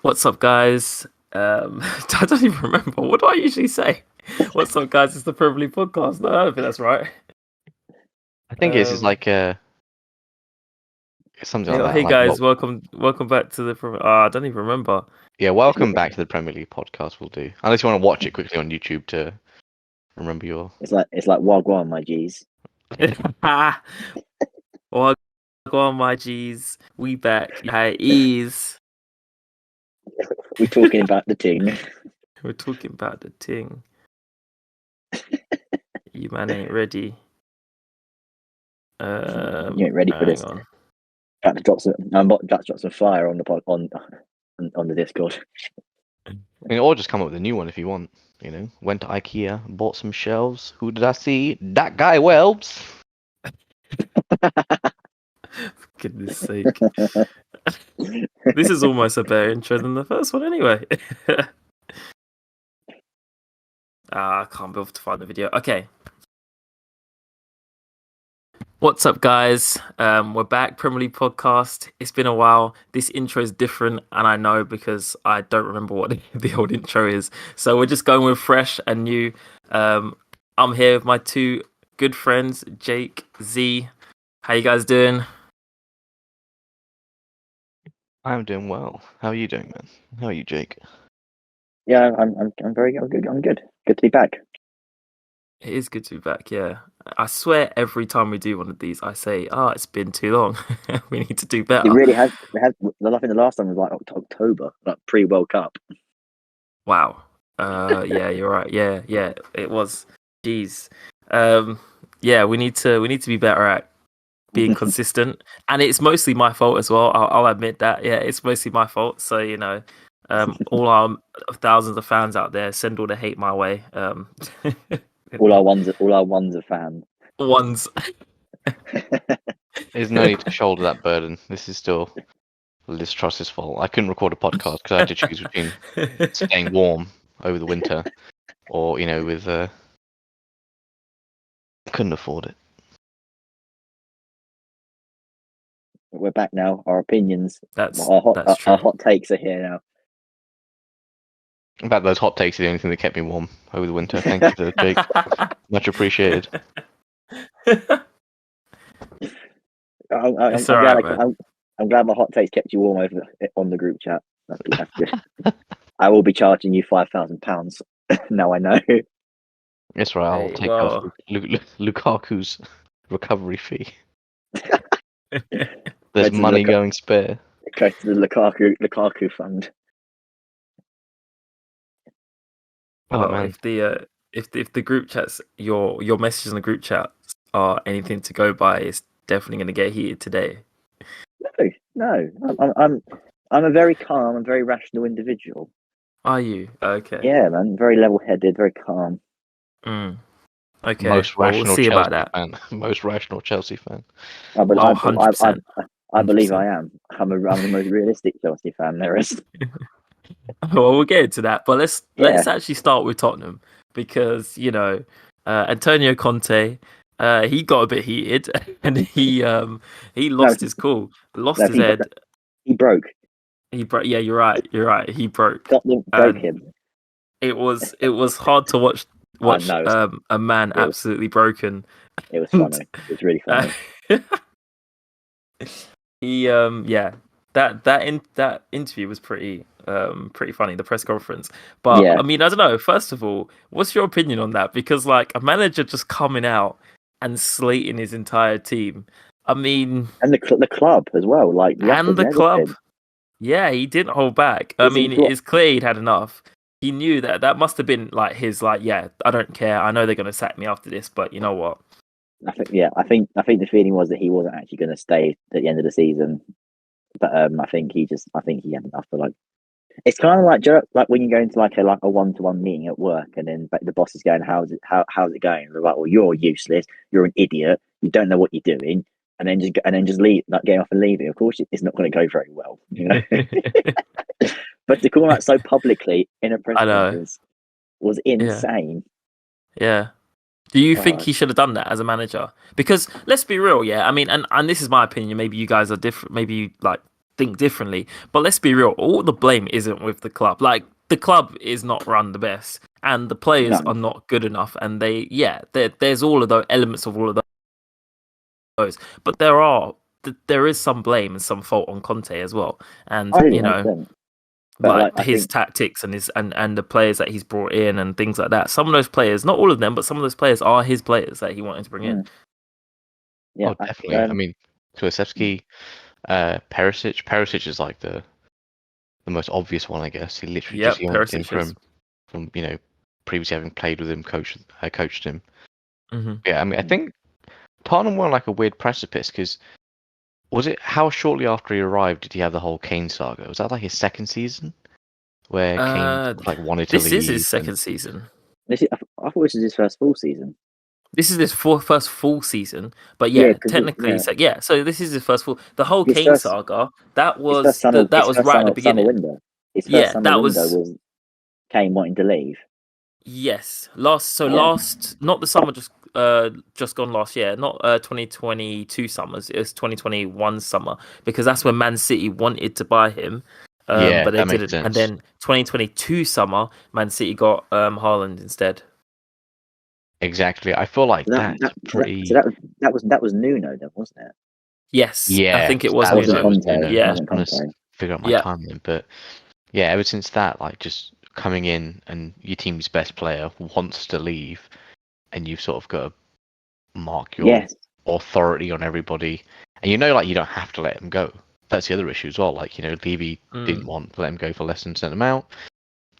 What's up, guys? I don't even remember. What do I usually say? What's up, guys? It's the Premier League podcast. No, I don't think that's right. I think it's Um, like something like hey, that. hey Like, guys, welcome back to the Premier. I don't even remember. welcome back to the Premier League podcast. We'll do. Unless you want to watch it quickly on YouTube to remember your. It's like Wagwan, my G's. Oh, go on, my G's. We back. Hi, ease. We're talking about the ting. We're talking about the ting. You man ain't ready. You ain't ready for hang this. on. Jack drops some fire on the on the Discord. Or just come up with a new one if you want. Went to IKEA, bought some shelves. Who did I see? That guy Welbs. For goodness sake. This is almost a better intro than the first one anyway. I can't be able to find the video. Okay. What's up, guys? We're back, Premier League podcast. It's been a while. This intro is different, and I know because I don't remember what the old intro is. So we're just going with fresh and new. I'm here with my two good friends, Jake, Z. How you guys doing? I'm doing well. How are you doing, man? How are you, Jake? Yeah, I'm good. I'm good. Good to be back. It is good to be back, yeah. I swear every time we do one of these, I say, it's been too long. We need to do better. It really has. I think the last time was like October, like pre-World Cup. Wow. Yeah, you're right. Yeah, it was. Jeez. Yeah, we need to be better at being consistent, and it's mostly my fault as well. I'll admit that. Yeah, it's mostly my fault. So all our thousands of fans out there, send all the hate my way. all our ones are fans. Ones. There's no need to shoulder that burden. This is still Liz Truss's fault. I couldn't record a podcast because I had to choose between staying warm over the winter or, with couldn't afford it. We're back now. Our opinions, that's true. Our hot takes are here now. In fact, those hot takes are the only thing that kept me warm over the winter. Thank you to Jake. Much appreciated. I'm glad my hot takes kept you warm over on the group chat. That's good. I will be charging you £5,000. Now I know. That's right. I'll take off Lukaku's recovery fee. There's money going spare. Go to the Lukaku fund. Oh man! If the group chats, your messages in the group chat are anything to go by, it's definitely going to get heated today. No. I'm a very calm and very rational individual. Are you? Okay. Yeah, man. Very level-headed, very calm. Okay. Most rational we'll see Chelsea about that. fan. Most rational Chelsea fan. I believe 100%. I am. I'm the most realistic Chelsea fan there is. Well, we'll get into that, but let's actually start with Tottenham because Antonio Conte, he got a bit heated and he lost his cool, his head. He broke. Yeah, you're right. He broke. Broke him. It was hard to watch a man absolutely broken. It was funny. It was really funny. He that interview was pretty funny, the press conference. But I mean, I don't know. First of all, what's your opinion on that? Because like a manager just coming out and slating his entire team. I mean, and the club as well, like the club. Yeah, he didn't hold back. I mean, it's clear he'd had enough. He knew that must have been like his I don't care. I know they're going to sack me after this, but you know what? I think the feeling was that he wasn't actually going to stay at the end of the season. But I think he had enough. For it's kind of like when you go into like a one-to-one meeting at work, and then the boss is going, how's it going? They're like, well, you're useless. You're an idiot. You don't know what you're doing. And then just leave, like get off and leave it. Of course, it's not going to go very well, But to call him out so publicly in a press conference was insane. Yeah. Do you think he should have done that as a manager? Because let's be real, I mean, and this is my opinion. Maybe you guys are different. Maybe you think differently. But let's be real, all the blame isn't with the club. Like the club is not run the best, and the players No. are not good enough. And there's all of those elements of all of those. But there is some blame and some fault on Conte as well. And I really 100%. But like like, I his think, tactics and his and the players that he's brought in and things like that. Some of those players, not all of them, but some of those players are his players that he wanted to bring in. yeah, Oh, definitely. I mean, Kulusevski, Perisic. Perisic is like the most obvious one, I guess. He literally just Yep, yoinked him Perisic is. from previously having played with him, coached him. Hmm. Yeah, I mean, I think Tottenham were on like a weird precipice because was it how shortly after he arrived did he have the whole Kane saga? Was that like his second season where Kane like wanted to This is leave? his second season. I thought this was his first full season. This is his first full season, but Yeah, yeah, 'cause technically, yeah. So this is his first full. The whole his Kane first saga that his first was summer that was right at the summer beginning. window. His first Yeah, summer that window was was Kane wanting to leave. yes. Yeah. Not the summer just gone last year, not 2022 summers. It was 2021 summer because that's when Man City wanted to buy him. Yeah, But they that makes didn't. And sense. then 2022 summer, Man City got Haaland instead. Exactly. I feel like So that's pretty. that was Nuno then, wasn't it? Yes, I Yeah, think it was that was Wasn't it. Nuno. Was Conte? Nuno. I Yeah, was Wasn't trying Conte? to figure out my yeah. timeline, but yeah, ever since that, like just coming in and your team's best player wants to leave, and you've sort of got to mark your Yes. authority on everybody, and like you don't have to let him go. That's the other issue as well. Like Levy didn't want to let him go for less than a certain amount.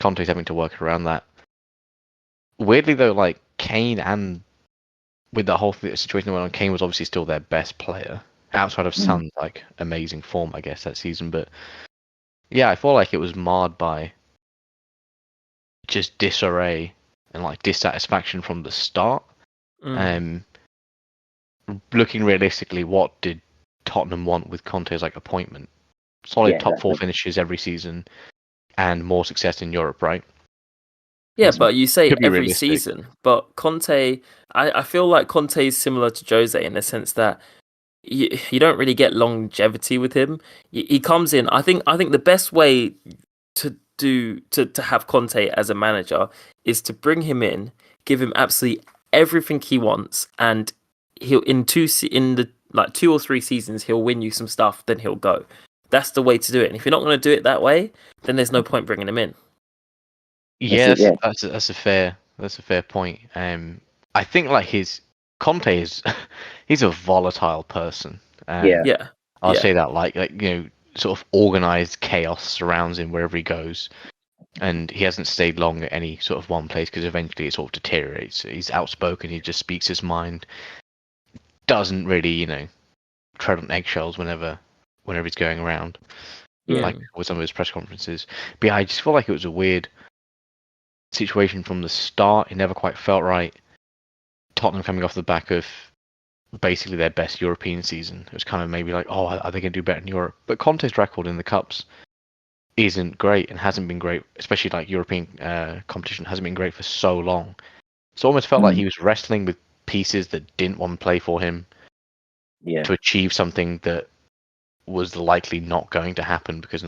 Conte's having to work around that. Weirdly though, like Kane and with the whole situation that went on, Kane was obviously still their best player outside of Son's like amazing form, I guess, that season. But yeah, I feel like it was marred by just disarray and like dissatisfaction from the start. Looking realistically, what did Tottenham want with Conte's like appointment? Solid top four finishes every season and more success in Europe, right? Yeah, but you say Could be every realistic. season. But Conte, I feel like Conte is similar to Jose in the sense that you don't really get longevity with him. He comes in. I think the best way to have Conte as a manager is to bring him in, give him absolutely everything he wants, and he'll in the like 2 or 3 seasons he'll win you some stuff. Then he'll go. That's the way to do it. And if you're not going to do it that way, then there's no point bringing him in. Yeah, that's a fair point. I think like Conte is he's a volatile person. Yeah. I'll say that like sort of organized chaos surrounds him wherever he goes, and he hasn't stayed long at any sort of one place because eventually it sort of deteriorates. He's outspoken. He just speaks his mind. Doesn't really tread on eggshells whenever he's going around. Like with some of his press conferences. But yeah, I just feel like it was a weird situation from the start. It never quite felt right. Tottenham coming off the back of basically their best European season. It was kind of maybe like, oh, are they going to do better in Europe? But Conte's record in the Cups isn't great and hasn't been great, especially like European competition hasn't been great for so long. So it almost felt like he was wrestling with pieces that didn't want to play for him to achieve something that was likely not going to happen because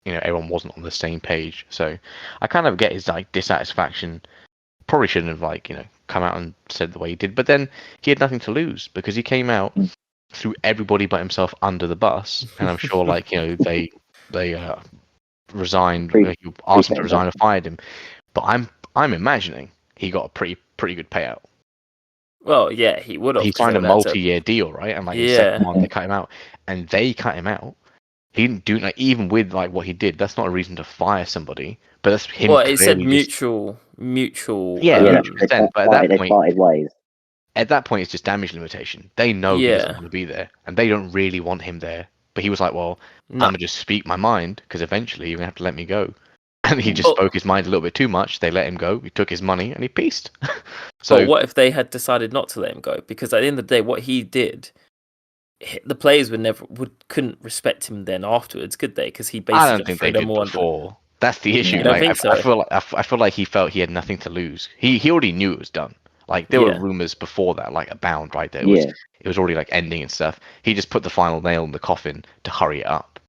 everyone wasn't on the same page. So I kind of get his like dissatisfaction. Probably shouldn't have come out and said the way he did, but then he had nothing to lose because he came out, threw everybody but himself under the bus, and I'm sure they resigned, asked him to resign or fired him. But I'm imagining he got a pretty good payout. Well, yeah, he would have. He signed a multi-year deal, right? And like in the second month they cut him out, and they cut him out. He didn't do even with like what he did. That's not a reason to fire somebody. But that's him. Well, it said mutual. Yeah, Consent. But at that point, parted ways. At that point, it's just damage limitation. They know he doesn't want to be there, and they don't really want him there. But he was like, "Well, I'm gonna just speak my mind because eventually you're gonna have to let me go." And he just spoke his mind a little bit too much. They let him go. He took his money and he pieced. So, what if they had decided not to let him go? Because at the end of the day, what he did, the players couldn't respect him then afterwards, could they? Because he basically I don't think they did before. That's the issue. You don't think so? I feel like he felt he had nothing to lose. He already knew it was done. Like there were rumors before that, like abound, right? There it was already like ending and stuff. He just put the final nail in the coffin to hurry it up.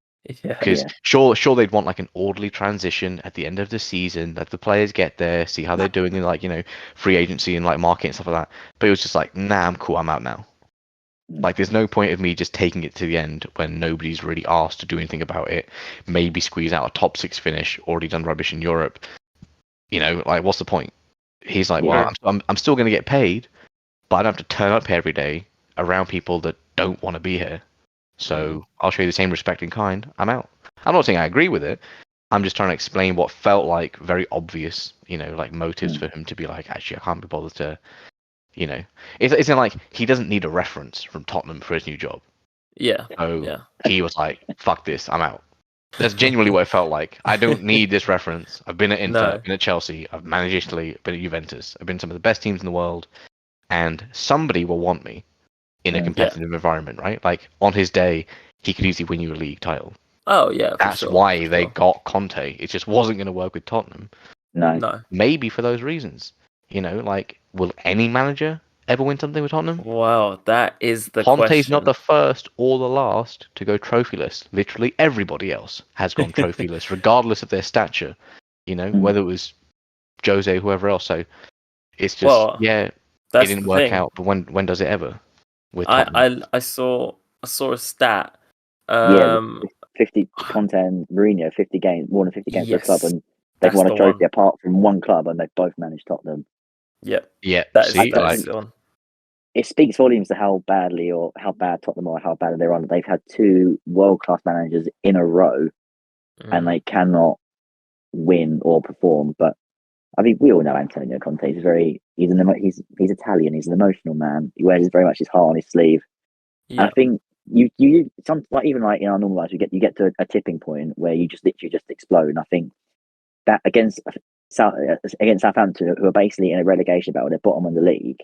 Yeah. Because Yeah. sure they'd want like an orderly transition at the end of the season, let the players get there, see how they're doing in like free agency and like market and stuff like that. But it was just like, nah, I'm cool, I'm out now. Like, there's no point of me just taking it to the end when nobody's really asked to do anything about it. Maybe squeeze out a top 6 finish, already done rubbish in Europe. Like, what's the point? He's like, well, I'm still going to get paid, but I don't have to turn up here every day around people that don't want to be here. So I'll show you the same respect and kind. I'm out. I'm not saying I agree with it. I'm just trying to explain what felt like very obvious, like motives for him to be like, actually, I can't be bothered to, it's not like he doesn't need a reference from Tottenham for his new job. Yeah. So Yeah. he was like, fuck this, I'm out. That's genuinely what it felt like. I don't need this reference. I've been at Inter, No. I've been at Chelsea, I've managed Italy, I've been at Juventus, I've been some of the best teams in the world, and somebody will want me in a competitive environment, right? Like, on his day, he could easily win you a league title. Oh yeah, for That's sure. why they got Conte. It just wasn't going to work with Tottenham. No. Maybe for those reasons. Like, will any manager ever win something with Tottenham? Wow, that is the Conte's question. not the first or the last to go trophyless. Literally everybody else has gone trophyless, regardless of their stature. Whether it was Jose, whoever else. So it's just, it that's didn't the work thing. out. But when does it ever? With Tottenham? I saw a stat. 50 Conte and Mourinho, 50 games, more than 50 games for the club, Yes, and they've that's won a the trophy one. apart from one club, and they've both managed Tottenham. Yep. Yeah. That is See, the one. It speaks volumes to how bad Tottenham are, how bad they're on. They've had two world-class managers in a row, and they cannot win or perform. But I think we all know Antonio Conte. He's Italian. He's an emotional man. He wears very much his heart on his sleeve. Yeah. And I think you even like in our normal lives, you get to a tipping point where you just literally just explode. And I think that against Southampton, who are basically in a relegation battle, they're bottom of the league.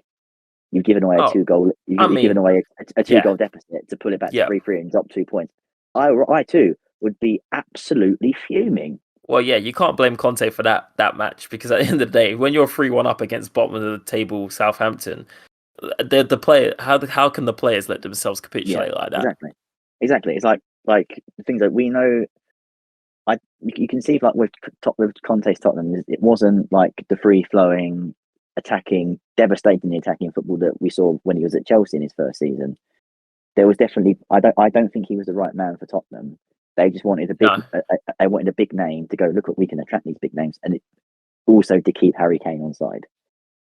You've given away a 2-goal. You've given away a 2-goal deficit to pull it back to 3-3 and drop 2 points. I too would be absolutely fuming. Well, yeah, you can't blame Conte for that match, because at the end of the day, when you're 3-1 up against bottom of the table Southampton, the player, how can the players let themselves capitulate like that? Exactly. It's like things that we know. You can see with Conte's Tottenham, it wasn't like the free flowing, devastatingly attacking football that we saw when he was at Chelsea in his first season. There was definitely I don't think he was the right man for Tottenham. They just wanted they wanted a big name to go. Look, we can attract these big names, and also to keep Harry Kane on side,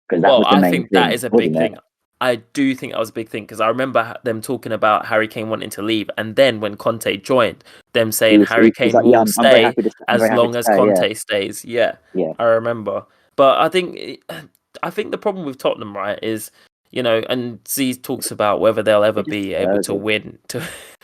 because that was the main thing. That is a big thing. I do think that was a big thing, because I remember them talking about Harry Kane wanting to leave, and then when Conte joined, them saying Harry Kane will stay as long as Conte stays. Yeah, I remember. But I think the problem with Tottenham, right, is, and Z talks about whether they'll ever be able to win.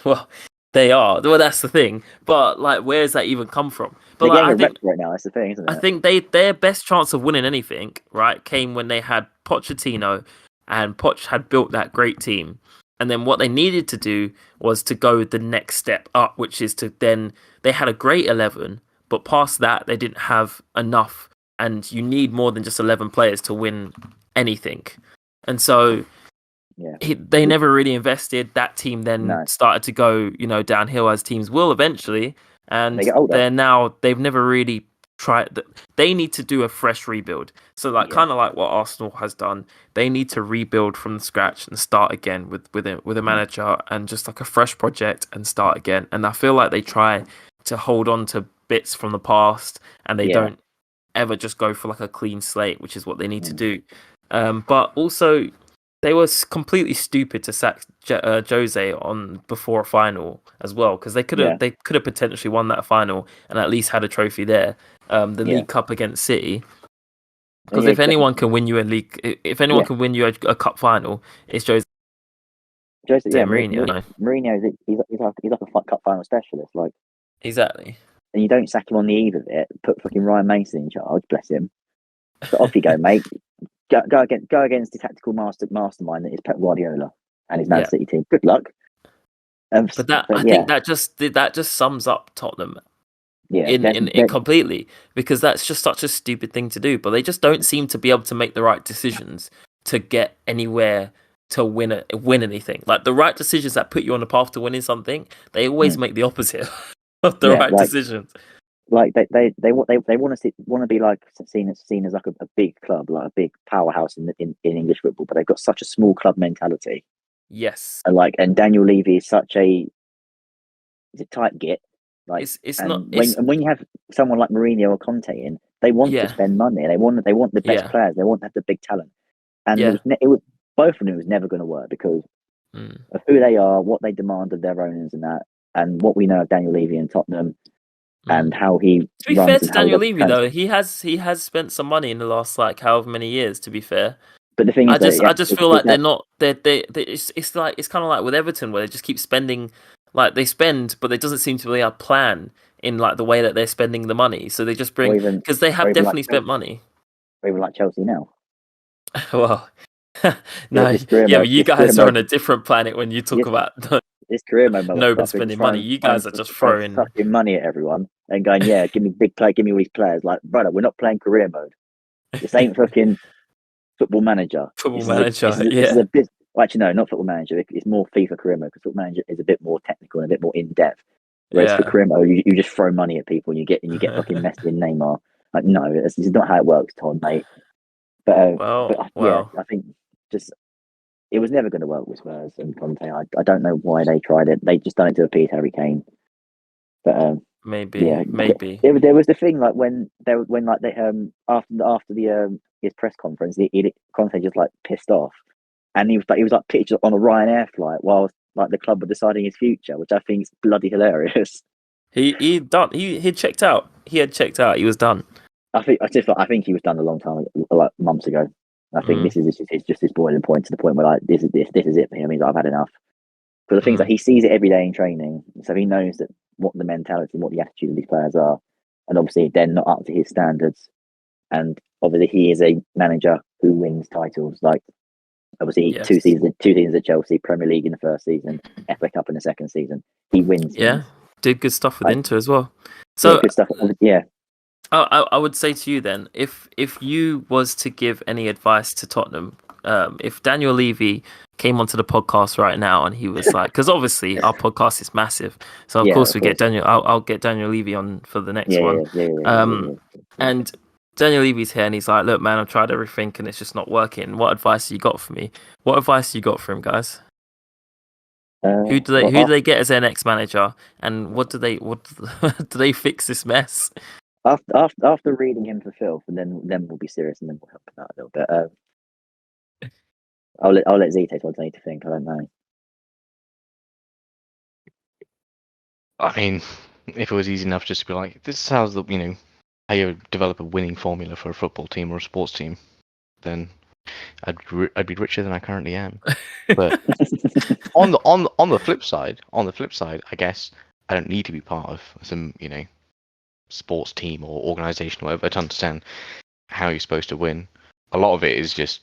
Well, they are. Well, that's the thing. But like, where does that even come from? But they're getting reps right now. That's the thing, isn't it? I think their best chance of winning anything, right, came when they had Pochettino, and Poch had built that great team. And then what they needed to do was to go the next step up, which is to then, they had a great 11, but past that, they didn't have enough. And you need more than just 11 players to win anything. And so they never really invested. That team then started to go, downhill, as teams will eventually. And they've never really tried. They need to do a fresh rebuild. So kind of like what Arsenal has done. They need to rebuild from scratch and start again with a manager and just like a fresh project and start again. And I feel like they try to hold on to bits from the past, and they don't ever just go for like a clean slate, which is what they need to do. But also, they were completely stupid to sack Jose on before a final as well, because they could have potentially won that final and at least had a trophy there. The League Cup against City, because if anyone can win you can win you a cup final, it's Jose. Mourinho. Mourinho, he's like a cup final specialist, like exactly. And you don't sack him on the eve of it. Put fucking Ryan Mason in charge, bless him. But off you go, mate. Go against the tactical mastermind that is Pep Guardiola and his Man City team. Good luck. I think that just sums up Tottenham. In completely, because that's just such a stupid thing to do. But they just don't seem to be able to make the right decisions to get anywhere to win anything. Like the right decisions that put you on the path to winning something, they always make the opposite. of the Yeah, right like decisions. they want to be like seen as like a big club, like a big powerhouse in English football, but they've got such a small club mentality. Yes, And Daniel Levy is such he's a tight git. Like, it's not. and It's when you have someone like Mourinho or Conte in, they want to yeah, spend money. They want the best yeah, players. They want to have the big talent. And yeah. it was both of them was never going to work because Mm. of who they are, what they demand of their owners, and what we know of Daniel Levy and Tottenham, Mm. and how he To be fair runs to and how he Daniel does Levy, trans. though, he has spent some money in the last like however many years. To be fair, But the thing is that I just feel like they're not they it's like it's kind of like with Everton where they just keep spending, like they spend, but there doesn't seem to be a plan in like the way that they're spending the money. So they just or bring, even because they or have even like definitely spent Chelsea, money. or even like Chelsea now. Well, Yeah, no, yeah, but you this career guys are on mode, a different planet when you talk this about this career mode no one stuff. We're just spending money. You guys are just throwing throwing fucking money at everyone and going, yeah, give me big play, give me all these players. Like, brother, we're not playing career mode. This ain't fucking Football Manager. football manager. This is Yeah, a bit. Well, actually, no, not Football Manager. It's more FIFA career mode because Football Manager is a bit more technical and a bit more in depth. Whereas for yeah. career mode, you just throw money at people and you get fucking Messi and Neymar. Like, no, this is not how it works, Todd, mate. But yeah, Well. I think just it was never going to work with Spurs and Conte. I don't know why they tried it. They just done it to appease Harry Kane. But Maybe, yeah, maybe. there was the thing like when like they after the his press conference, Conte just like pissed off, and he was like pitched on a Ryanair flight while like the club were deciding his future, which I think is bloody hilarious. He done. He checked out. He had checked out. He was done. I think he was done a long time, like months ago. I think Mm, this is just his boiling point to the point where like this is it for him. He's like, I've had enough. Because the things that mm. he sees it every day in training, so he knows that what the mentality and what the attitude of these players are, and obviously they're not up to his standards. And obviously he is a manager who wins titles. Like obviously Yes. two seasons at Chelsea, Premier League in the first season, FA Cup in the second season. He wins Yeah. things. Did good stuff with Like Inter as well. yeah, So good stuff. Yeah, I would say to you then, if you was to give any advice to Tottenham, if Daniel Levy came onto the podcast right now and he was like, because obviously our podcast is massive, so of yeah, course of we get course. Daniel. I'll get Daniel Levy on for the next Yeah, one. yeah. And Daniel Levy's here and he's like, look, man, I've tried everything and it's just not working. What advice you got for me? What advice you got for him, guys? Who do Well, they get as their next manager, and what do they fix this mess? after reading him for filth, and then we'll be serious, and then we'll help him out a little bit. I'll let Z take what I need to think. I don't know. I mean, if it was easy enough just to be like, this is how how you develop a winning formula for a football team or a sports team, then I'd be richer than I currently am. But on the flip side, I guess I don't need to be part of some sports team or organization or whatever to understand how you're supposed to win. A lot of it is just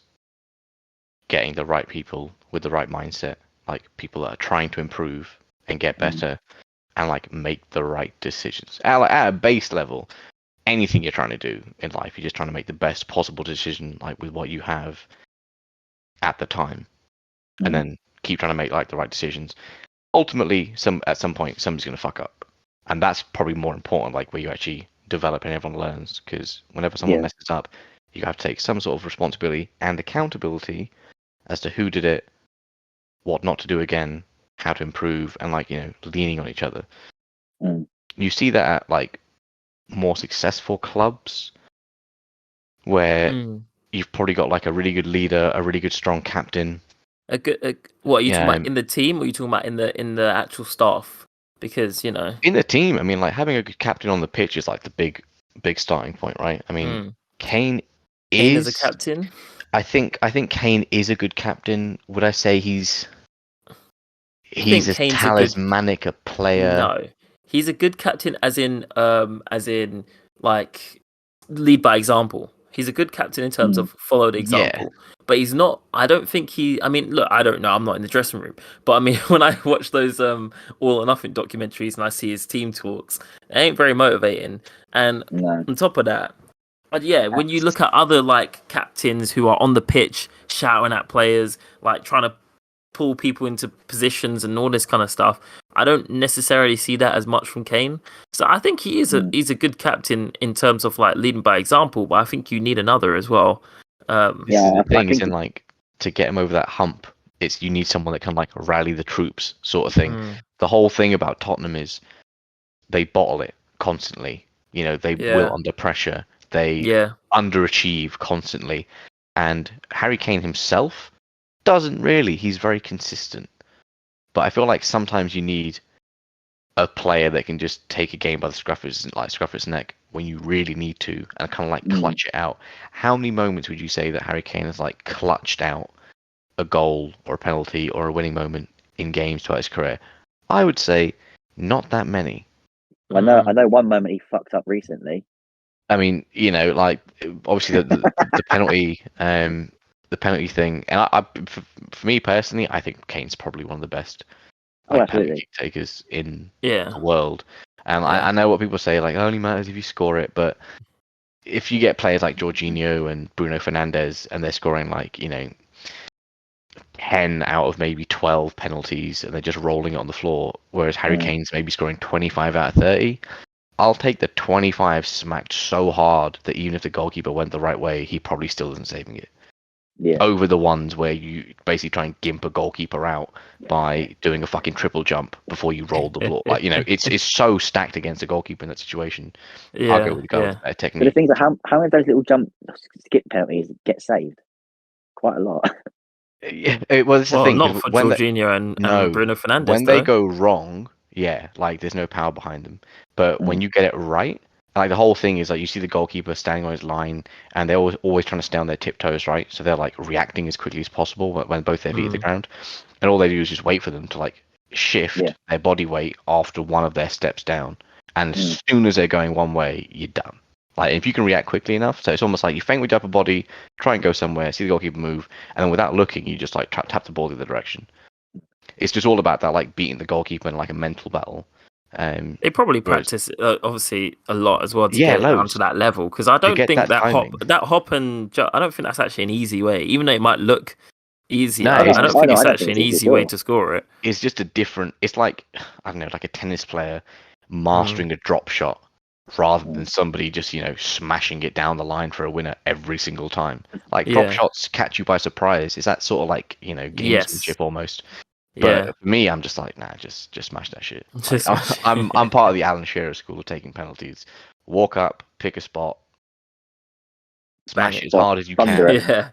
getting the right people with the right mindset, like people that are trying to improve and get better and like make the right decisions. At a base level, anything you're trying to do in life, you're just trying to make the best possible decision, like with what you have at the time, and then keep trying to make like the right decisions. Ultimately, at some point, somebody's going to fuck up, and that's probably more important. Like where you actually develop and everyone learns, because whenever someone Yeah, messes up, you have to take some sort of responsibility and accountability as to who did it, what not to do again, how to improve, and like leaning on each other. You see that at like more successful clubs where Mm. you've probably got like a really good leader, a really good strong captain. What are you talking Yeah, about in the team, or are you talking about in the actual staff? Because in the team, I mean, like having a good captain on the pitch is like the big starting point, right? I mean, mm, Kane Kane as a is. captain. I think Kane is a good captain. Would I say he's I think as Kane's a good. talismanic a player? No, he's a good captain, as in like lead by example. He's a good captain in terms of follow the Yeah, example, but he's not. I don't think he. I mean, look, I don't know. I'm not in the dressing room, but I mean, when I watch those All or Nothing documentaries and I see his team talks, it ain't very motivating. And no. on top of that, but yeah, when you look at other like captains who are on the pitch shouting at players, like trying to pull people into positions and all this kind of stuff. I don't necessarily see that as much from Kane. So I think he's a good captain in terms of like leading by example, but I think you need another as well. This is the I thing, is think in like to get him over that hump, it's you need someone that can like rally the troops, sort of thing. mm, The whole thing about Tottenham is they bottle it constantly. They will yeah, under pressure. They yeah, underachieve constantly. And Harry Kane himself doesn't really. He's very consistent. But I feel like sometimes you need a player that can just take a game by the scruff of its neck when you really need to and kind of like clutch it out. How many moments would you say that Harry Kane has like clutched out a goal or a penalty or a winning moment in games throughout his career? I would say not that many. I mm, know one moment he fucked up recently. I mean, like obviously the penalty, the penalty thing, and for me personally, I think Kane's probably one of the best Oh, like penalty absolutely. kick takers in yeah, the world. And yeah, I know what people say, like it only matters if you score it, but if you get players like Jorginho and Bruno Fernandes and they're scoring like 10 out of maybe 12 penalties and they're just rolling it on the floor, whereas Harry Mm, Kane's maybe scoring 25 out of 30. I'll take the 25 smacked so hard that even if the goalkeeper went the right way, he probably still isn't saving it. yeah, Over the ones where you basically try and gimp a goalkeeper out by doing a fucking triple jump before you roll the ball. Like, it's so stacked against the goalkeeper in that situation. I'll go yeah, with the guy with yeah. the better but the technique. things are how many of those little jump skip penalties get saved? Quite a lot. Yeah, well, it's the Well, thing not because for Jorginho and no, Bruno Fernandes when they though. go wrong, yeah, like there's no power behind them. But when Mm, you get it right, like the whole thing is like you see the goalkeeper standing on his line, and they're always trying to stay on their tiptoes, right? So they're like reacting as quickly as possible when both their feet hit the Mm, ground, and all they do is just wait for them to like yeah. shift their body weight after one of their steps down, and Mm, as soon as they're going one way, you're done. Like if you can react quickly enough, so it's almost like you feint with your upper body, try and go somewhere, see the goalkeeper move, and then without looking, you just like tap the ball the other direction. It's just all about that, like beating the goalkeeper in like a mental battle. they probably Whereas, practice obviously a lot as well to yeah, get it down to loads that level. Because I to don't get think that timing. that hop I don't think that's actually an easy way, even though it might look easy. No, I, it's I don't just think I it's don't think actually it's an easy at easy way all. to score it. it's just a different. It's like I don't know, like a tennis player Mm, mastering a drop shot rather than Mm, somebody just smashing it down the line for a winner every single time. Like drop yeah. shots catch you by surprise. It's that sort of like Yes. gamesmanship almost. But Yeah. for me, I'm just like, nah, just smash that shit. Like Just smash I'm it. part of the Alan Shearer school of taking penalties. Walk up, pick a spot, Bang smash it. it as well, hard as you thunder can, it. Yeah.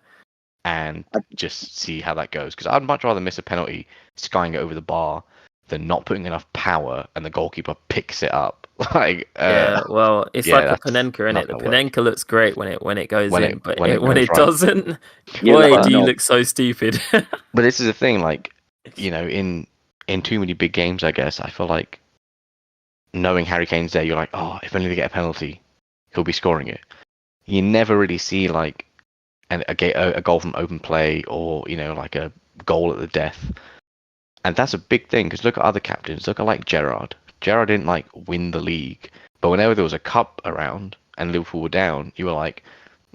and I, just see how that goes. Because I'd much rather miss a penalty skying it over the bar than not putting enough power and the goalkeeper picks it up. Like, Yeah, well, it's yeah, like a that's Panenka, isn't not it? The gonna work. Panenka looks great when it goes When in, but it when goes it right. doesn't, you look boy, like a do you knob. look so stupid. But this is the thing, like, in too many big games, I guess I feel like knowing Harry Kane's there, you're like, oh, if only they get a penalty, he'll be scoring it. You never really see like a goal from open play or like a goal at the death. And that's a big thing because look at other captains. Look at like Gerrard. Gerrard didn't like win the league, but whenever there was a cup around and Liverpool were down, you were like,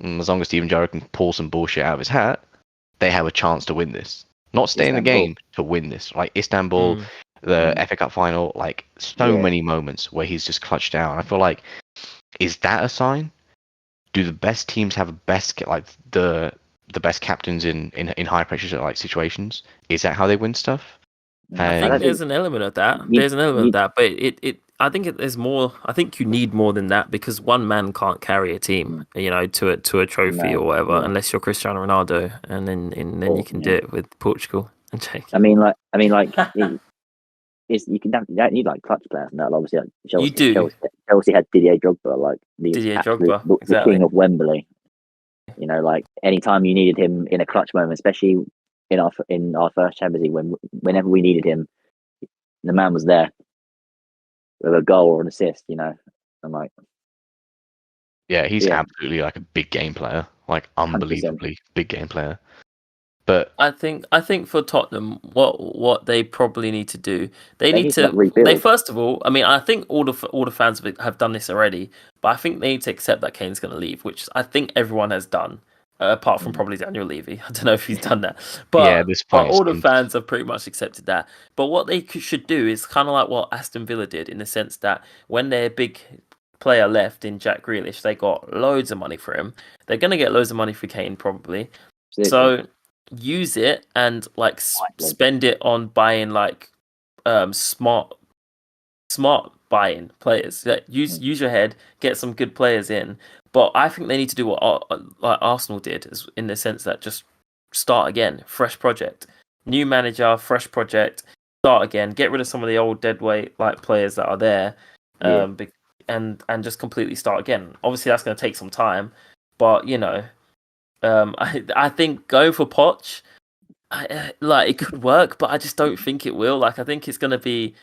as long as Steven Gerrard can pull some bullshit out of his hat, they have a chance to win this. Not stay in the Istanbul. game to win this. Like Istanbul, Mm. the Mm, FA Cup final, like so yeah. many moments where he's just clutched down. I feel like, is that a sign? Do the best teams have like the best captains in high pressure like situations? Is that how they win stuff? I I think don't think there's an element of that. you There's an element of you that, but I think there's more. I think you need more than that because one man can't carry a team, mm, to a trophy or no, whatever, yeah. unless you're Cristiano Ronaldo, and then you Or can do yeah. it with Portugal and Czech. I mean like you don't need like clutch players and that. Obviously, like You do, Chelsea had Didier Drogba, like he was Didier absolute Drogba, the king exactly. of Wembley. Like anytime you needed him in a clutch moment, especially in our first Champions League, whenever we needed him, the man was there with a goal or an assist. I'm like, Yeah, he's yeah, absolutely like a big game player, like 100%. unbelievably big game player. But I think for Tottenham, what they probably need to do, they They need need to like to they rebuild. first of all, I mean, I think all the fans have done this already, but I think they need to accept that Kane's going to leave, which I think everyone has done. apart from probably Daniel Levy. I don't know if he's done that, Yeah, but this but point all the seems. fans have pretty much accepted that. But what they should do is kind of like what Aston Villa did, in the sense that when their big player left in Jack Grealish, they got loads of money for him. They're gonna get loads of money for Kane probably. Absolutely. So use it and like Wisely. spend it on buying like smart buying players. Like, use your head, get some good players in. But I think they need to do what like Arsenal did, in the sense that just start again, fresh project, new manager, fresh project, start again, get rid of some of the old deadweight like players that are there, Yeah. and just completely start again. Obviously, that's going to take some time, but I think going for Poch, like it could work, but I just don't think it will. Like I think it's going to be.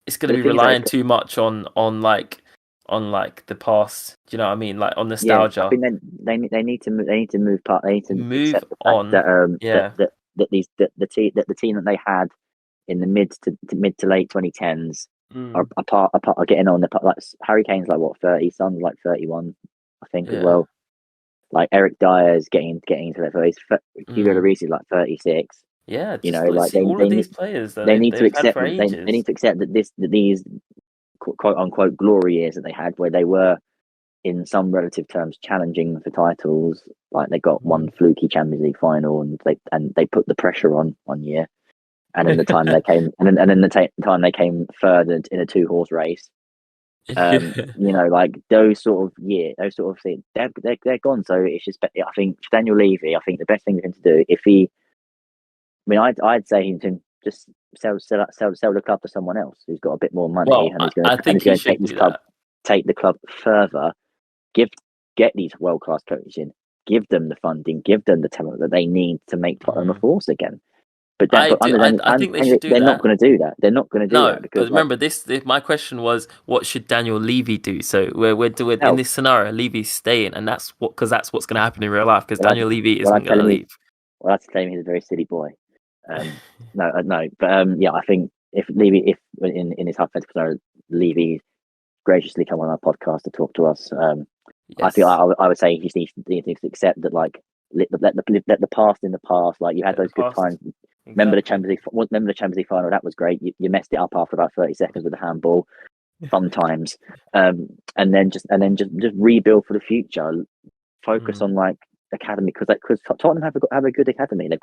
It's going But to the be thing is, relying too much on like the past. Do you know what I mean? Like on yeah, I nostalgia. think they need to move part. They need to Move accept the fact on. that Yeah. the team that they had in the mid to late 2010s are Mm. are getting on the like Harry Kane's like what 30, Son's like 31, I think as Yeah. well. Like Eric Dyer's getting into their 30s. Hugo Mm. Lloris is like 36. Yeah. You Just know, like see all of these players that they need to they've had accept for that they ages. need to accept that these quote unquote glory years that they had, where they were in some relative terms challenging for titles. Like they got one fluky Champions League final, and they put the pressure on year. And then the time they came, and then the time they came third in a 2-horse race. Like those sort of those sort of things, they're gone. So it's just, I think for Daniel Levy, I think the best thing for him to do, if he, I mean, I'd say him to just sell the club to someone else who's got a bit more money, Well, and I think he should do that. take the club further, get these world class coaches in, give them the funding, give them the talent that they need to make Tottenham a force again. But I do. under I think they should do they're not that. going to do that. They're not going to do No, that but because like remember this. My question was, what should Daniel Levy do? So we're doing in hell, this scenario, Levy's staying, and that's what's going to happen in real life. Because well, Daniel Levy well, I isn't going tell to him he's leave. well, that's telling him he's a very silly boy. No, but yeah, I think if Levy, if in his hypothetical scenario, Levy graciously come on our podcast to talk to us, I think Yes. I would say he just needs to accept that, like, let the past in the past. Like, you had Let the those good past. times. Exactly. Remember the Champions League final? That was great. You messed it up after about 30 seconds with the handball. Fun times. And then just rebuild for the future. Focus on like academy, because Tottenham have a good academy. They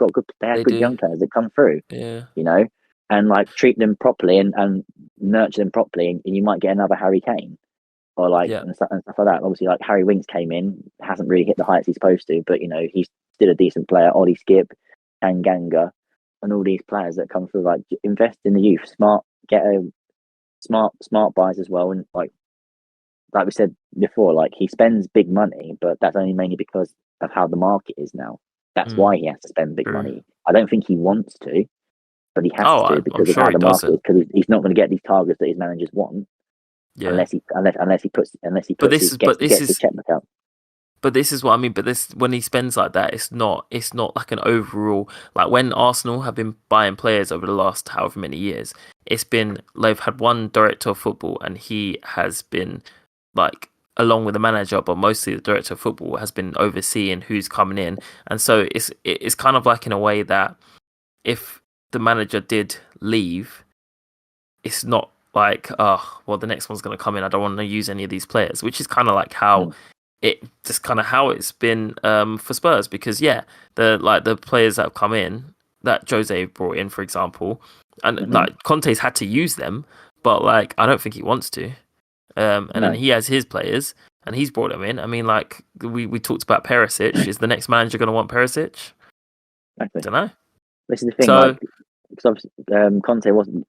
have They good do. young players that come through. Yeah. You know, and like treat them properly and nurture them properly, and you might get another Harry Kane or like Yeah. and stuff like that. Obviously, like Harry Winks came in, hasn't really hit the heights he's supposed to, but he's still a decent player. Ollie Skip, Tanganga, and all these players that come through. Like, invest in the youth, get a smart buys as well, and like we said before, like he spends big money, but that's only mainly because of how the market is now. That's why he has to spend big True. money. I don't think he wants to, but he has Oh, to I'm because of sure how he the market is. doesn't. Because he's not going to get these targets that his managers want Yeah. unless he puts But this is gets his checkbook out. But this is what I mean. But this, when he spends like that, it's not like an overall, like when Arsenal have been buying players over the last however many years. It's been, they've had one director of football, and he has been like, along with the manager, but mostly the director of football has been overseeing who's coming in. And so it's kind of like, in a way that if the manager did leave, it's not like, oh well, the next one's going to come in, I don't want to use any of these players, which is kind of like how it's been for Spurs. Because the players that have come in, that Jose brought in, for example, and like Conte's had to use them, but like I don't think he wants to. And then No, he has his players, and he's brought them in. I mean, like we talked about Perisic. Is the next manager going to want Perisic? exactly. Don't know. This is the thing. So Like, because Conte wasn't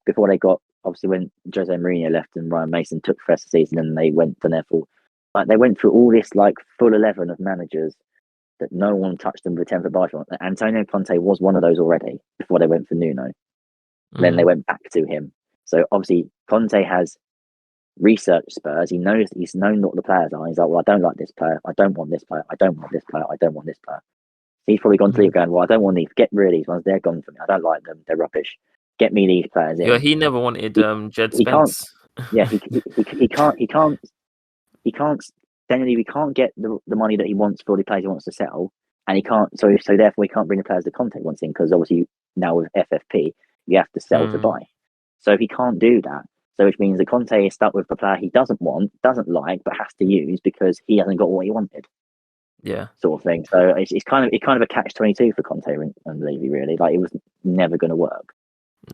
before they got, obviously when Jose Mourinho left and Ryan Mason took the first season, and they went to Neville. Like, they went through all this like full 11 of managers that no one touched them with a 10-foot barge. Antonio Conte was one of those already before they went for Nuno. Then they went back to him. So obviously Conte has researched Spurs. He's known what the players are. He's like, well, I don't like this player. I don't want this player. I don't want this player. I don't want this player. So he's probably gone to leave going, well, I don't want these. Get rid of these ones. They're gone for me. I don't like them. They're rubbish. Get me these players in. yeah, he never wanted He, Jed he can't. Spence. Yeah, he can't generally we can't get the money that he wants for the players he wants to sell, and he can't. So therefore, he can't bring the players that Conte wants in because obviously now with FFP you have to sell to buy. So he can't do that. So which means that Conte is stuck with the player he doesn't want, doesn't like, but has to use because he hasn't got what he wanted. Yeah, sort of thing. So it's kind of a catch-22 for Conte and Levy, really. Like it was never going to work.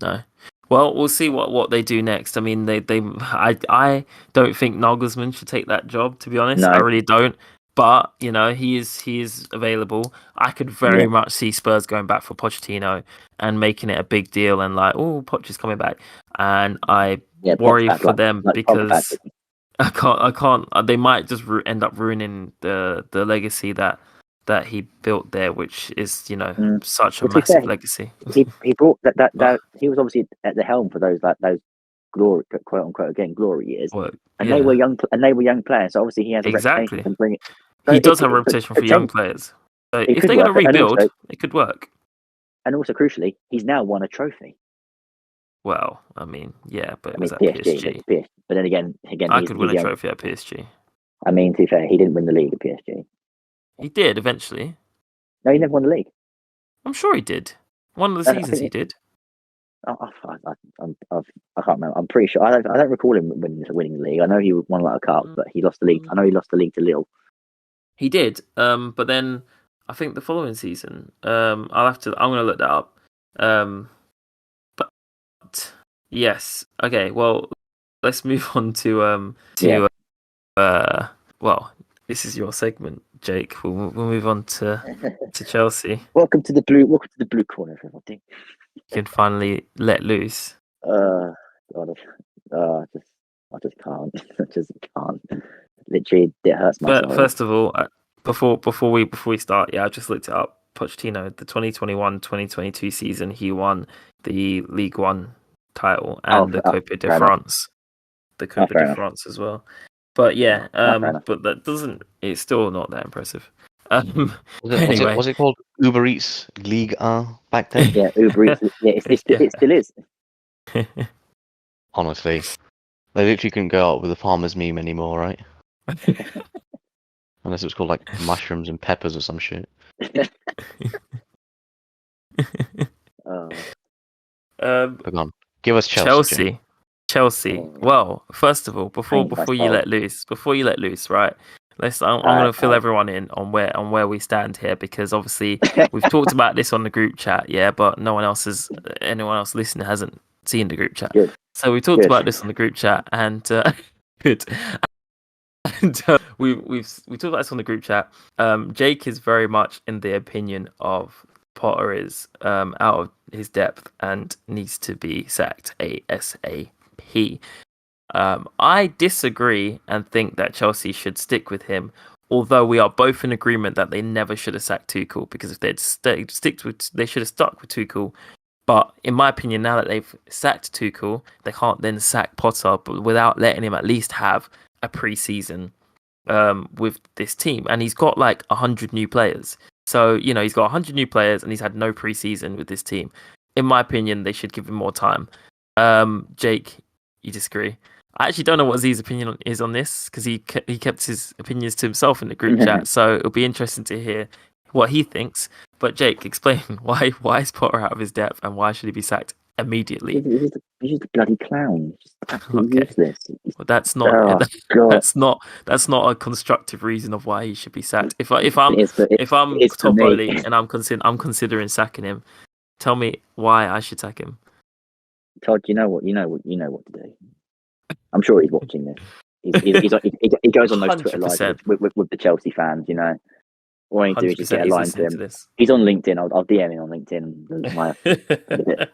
No. Well, we'll see what they do next. I mean, I don't think Nagelsmann should take that job. To be honest, No. I really don't. But you know, he is available. I could very much see Spurs going back for Pochettino and making it a big deal and like, oh, Poch is coming back, and I worry for them because I can't. They might just end up ruining the legacy that he built there, which is such a massive legacy. He brought that he was obviously at the helm for those glory, quote unquote, again glory years, they were young players. So obviously he has a reputation to bring it. So he does have a reputation for young players. So if they're going to rebuild, it could work. And also, crucially, he's now won a trophy. Well, I mean, yeah, but it was at PSG. But then again, I could win a trophy at PSG. I mean, to be fair, he didn't win the league at PSG. He did eventually. No, he never won the league. I'm sure he did. One of the seasons he did. I can't remember. I'm pretty sure. I don't recall him winning the league. I know he won like a cup, but he lost the league. I know he lost the league to Lille. He did. But then I think the following season, I'm gonna look that up. But yes, okay. Well, let's move on to well, this is your segment, Jake. We'll move on to Chelsea. Welcome to the blue corner, everybody. You can finally let loose. God, I just can't. I just can't. Literally, it hurts my soul. First of all, before we start, I just looked it up. Pochettino, the 2021-2022 season, he won the League One title and the Coupe de France. The Coupe de France as well. But yeah, but that doesn't. It's still not that impressive. Was it called Uber Eats League back then? Yeah, Uber Eats. Yeah, it still is. Honestly, they literally couldn't go out with the farmer's meme anymore, right? Unless it was called like mushrooms and peppers or some shit. Come on, give us Chelsea. Chelsea. Well, first of all, before you let loose, right? I'm going to fill everyone in on where we stand here because obviously we've talked about this on the group chat, but anyone else listening hasn't seen the group chat. Good. So we talked about this on the group chat and good. And we talked about this on the group chat. Jake is very much in the opinion of Potter is out of his depth and needs to be sacked ASAP. I disagree and think that Chelsea should stick with him, although we are both in agreement that they never should have sacked Tuchel because if they'd they should have stuck with Tuchel. But in my opinion, now that they've sacked Tuchel, they can't then sack Potter without letting him at least have a pre-season with this team. And he's got like 100 new players. So, he's got 100 new players and he's had no pre-season with this team. In my opinion, they should give him more time. Jake, you disagree? I actually don't know what Z's opinion is on this because he kept his opinions to himself in the group chat. So it'll be interesting to hear what he thinks. But Jake, explain why is Potter out of his depth and why should he be sacked immediately? He's just a bloody clown. Just absolutely useless. Well, that's not that's not a constructive reason of why he should be sacked. If I'm top Oli and I'm considering sacking him, tell me why I should sack him. Todd, you know what to do. I'm sure he's watching this. He goes on those Twitter lives with the Chelsea fans. All I need to do is just get a line to him. He's on LinkedIn. I'll DM him on LinkedIn.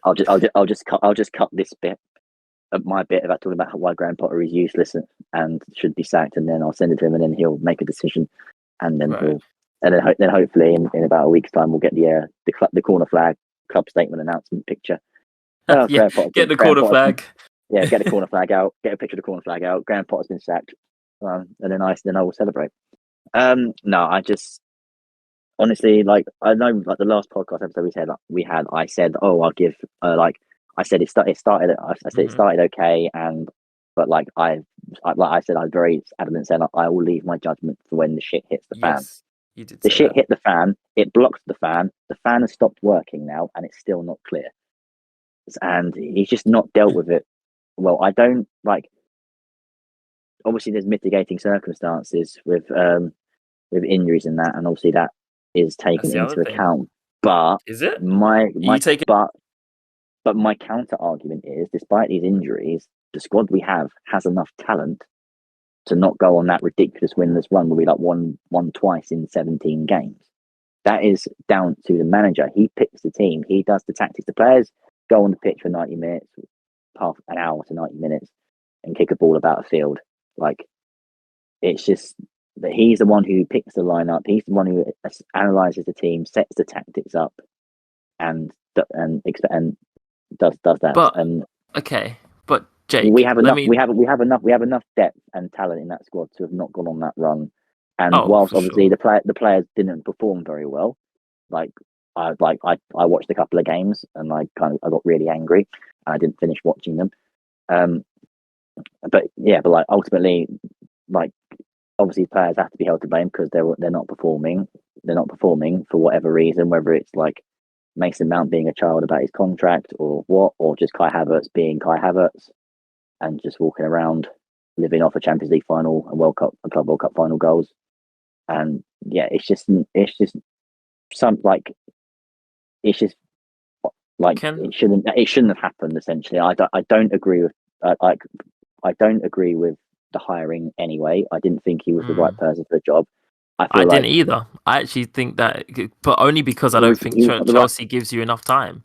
I'll just cut this bit of my bit about talking about why Graham Potter is useless and should be sacked, and then I'll send it to him, and then he'll make a decision, and then then hopefully in about a week's time we'll get the corner flag club statement announcement picture. Get the corner flag. Yeah, get the corner flag out. Get a picture of the corner flag out. Graham Potter's been sacked, and then I will celebrate. No, I just honestly I know the last podcast episode I said I'll give I said it started okay, and But like I said, I'm very adamant saying I will leave my judgment for when the shit hits the fan. Yes, you did The say shit that. hit the fan. It blocks the fan. The fan has stopped working now, and it's still not clear. And he's just not dealt with it well. I don't like. Obviously, there's mitigating circumstances with injuries and that, and obviously that is taken That's the into other thing. account. But Is it? my You take it? but my counter argument is, despite these injuries, the squad we have has enough talent to not go on that ridiculous winless run where we like won twice in 17 games. That is down to the manager. He picks the team. He does the tactics. The players go on the pitch for 90 minutes, half an hour to 90 minutes, and kick a ball about a field. Like, it's just that he's the one who picks the lineup. He's the one who analyzes the team, sets the tactics up, and does that. But And okay, but Jake, we have let enough. me. We have enough depth and talent in that squad to have not gone on that run. And Oh, whilst for obviously sure. the players didn't perform very well, like I watched a couple of games and I got really angry. I didn't finish watching them. But like ultimately, like obviously players have to be held to blame because they're not performing. They're not performing for whatever reason, whether it's like Mason Mount being a child about his contract or what, or just Kai Havertz being Kai Havertz and just walking around living off a Champions League final and Club World Cup final goals. And yeah, it's just some like it's just like Can it shouldn't have happened. Essentially, I don't agree with I don't agree with the hiring anyway. I didn't think he was the right person for the job. I I feel didn't like either. I actually think that, but only because I don't think he was not the right. Chelsea gives you enough time.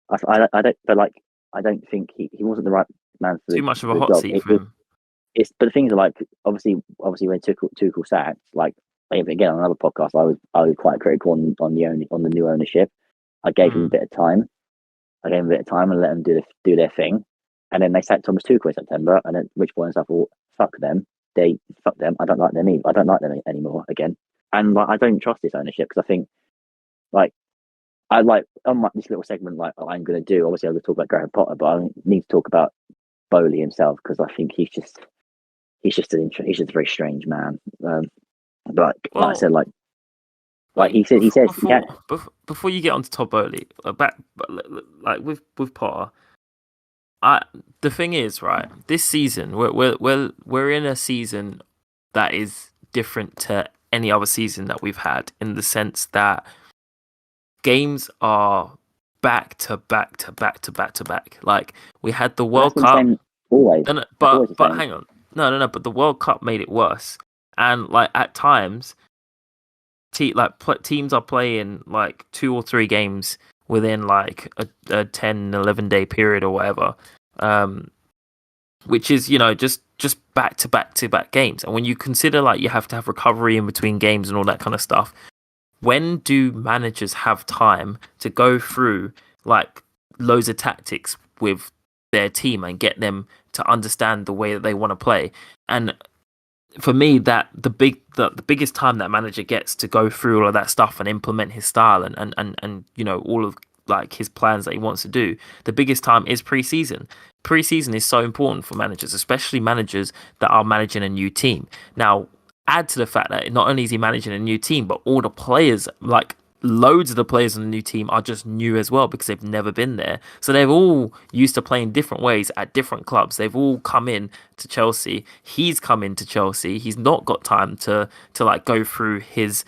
I don't, but like I don't think he wasn't the right man for Too much of a the hot job. seat for him. But the things are like obviously when Tuchel sacked, like again on another podcast, I was quite critical on the new ownership. I gave him a bit of time. And let them do their thing. And then they sacked Thomas Tuchel in September, and at which point I thought, fuck them. Fuck them. I don't like them either. I don't like them anymore again. And like I don't trust this ownership because I think like I like on this little segment like I'm going to do. Obviously, I'm going to talk about Graham Potter, but I need to talk about Bowley himself because I think he's just a very strange man. But like I said, Well, like wait, he says, yeah. before you get on to Todd Bowley, like with Potter, the thing is, right, this season we're in a season that is different to any other season that we've had in the sense that games are back to back to back to back to back. Like we had the That's World been the Cup, same always. no, That's always the but same. hang on, no. But the World Cup made it worse, and like at times teams are playing like 2 or 3 games within like a 10, 11 day period or whatever, which is just back to back to back games. And when you consider like you have to have recovery in between games and all that kind of stuff, when do managers have time to go through like loads of tactics with their team and get them to understand the way that they want to play? And for me, that the biggest time that manager gets to go through all of that stuff and implement his style and all of like his plans that he wants to do, the biggest time is pre-season. Pre-season is so important for managers, especially managers that are managing a new team. Now, add to the fact that not only is he managing a new team, but all the players, like loads of the players on the new team, are just new as well because they've never been there. So they've all used to playing different ways at different clubs. They've all come in to Chelsea. He's come into Chelsea. He's not got time to like go through his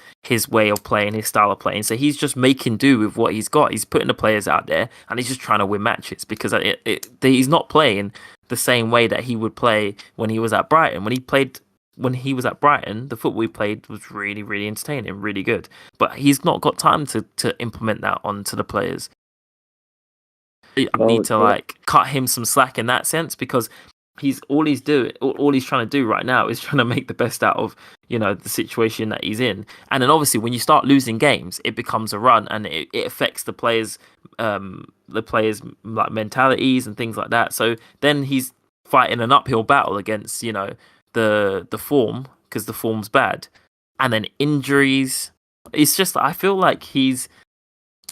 way of playing, his style of playing. So he's just making do with what he's got. He's putting the players out there and he's just trying to win matches because he's not playing the same way that he would play when he was at Brighton. When he was at Brighton, the football he played was really, really entertaining, really good. But he's not got time to implement that onto the players. I need to like cut him some slack in that sense because all he's trying to do right now is trying to make the best out of the situation that he's in. And then obviously when you start losing games, it becomes a run and it affects the players like mentalities and things like that. So then he's fighting an uphill battle against the form because the form's bad, and then injuries. It's just I feel like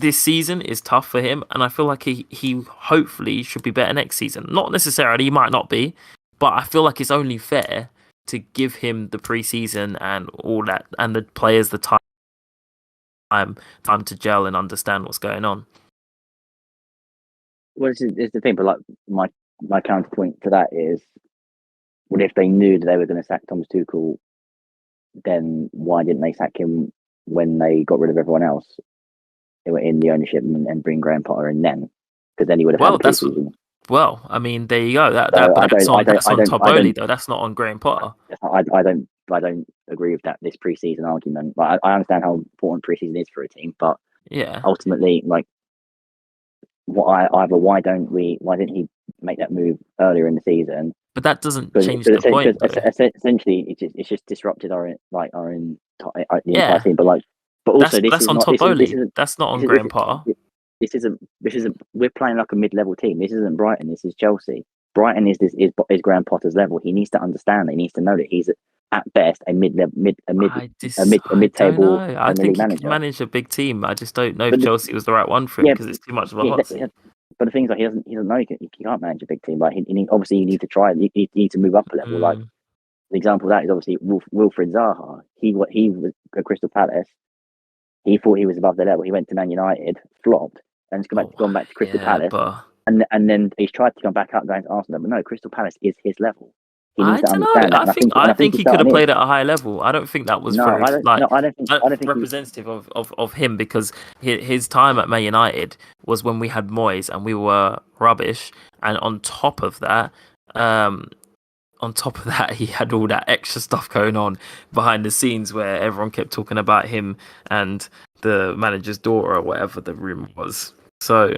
this season is tough for him, and I feel like he hopefully should be better next season. Not necessarily, he might not be, but I feel like it's only fair to give him the preseason and all that, and the players the time to gel and understand what's going on. Well, it's the thing, but like my counterpoint to that is, well, if they knew that they were going to sack Thomas Tuchel, then why didn't they sack him when they got rid of everyone else in the ownership and bring Graham Potter in then? Because then he would have had a preseason. Well, I mean, there you go. So That's on Todd Bowley, though. That's not on Graham Potter. I don't agree with that. This preseason argument. Like, I understand how important preseason is for a team, but yeah, ultimately, like, why didn't he make that move earlier in the season? But that doesn't change the point. Essentially, it's just disrupted the entire team. But also that's on Todd Bowley. That's not on Graham Potter. This isn't. We're playing like a mid-level team. This isn't Brighton. This is Chelsea. Brighton is Graham Potter's level. He needs to understand that. He needs to know that he's at best a mid-table I think he can manage a big team. I just don't know if Chelsea was the right one for him because it's too much of a hot seat. But the thing is, like, he doesn't know he can't manage a big team. Like, obviously, you need to try. You need to move up a level. Like, the example of that is obviously Wilfried Zaha. He was at Crystal Palace. He thought he was above the level. He went to Man United, flopped, and gone back to Crystal Palace. And then he's tried to come back up going to Arsenal. But no, Crystal Palace is his level. He needs to understand that. I think he could have played at a high level. I don't think that was representative of him, because his time at Man United was when we had Moyes and we were rubbish. And on top of that, he had all that extra stuff going on behind the scenes where everyone kept talking about him and the manager's daughter or whatever the rumor was. So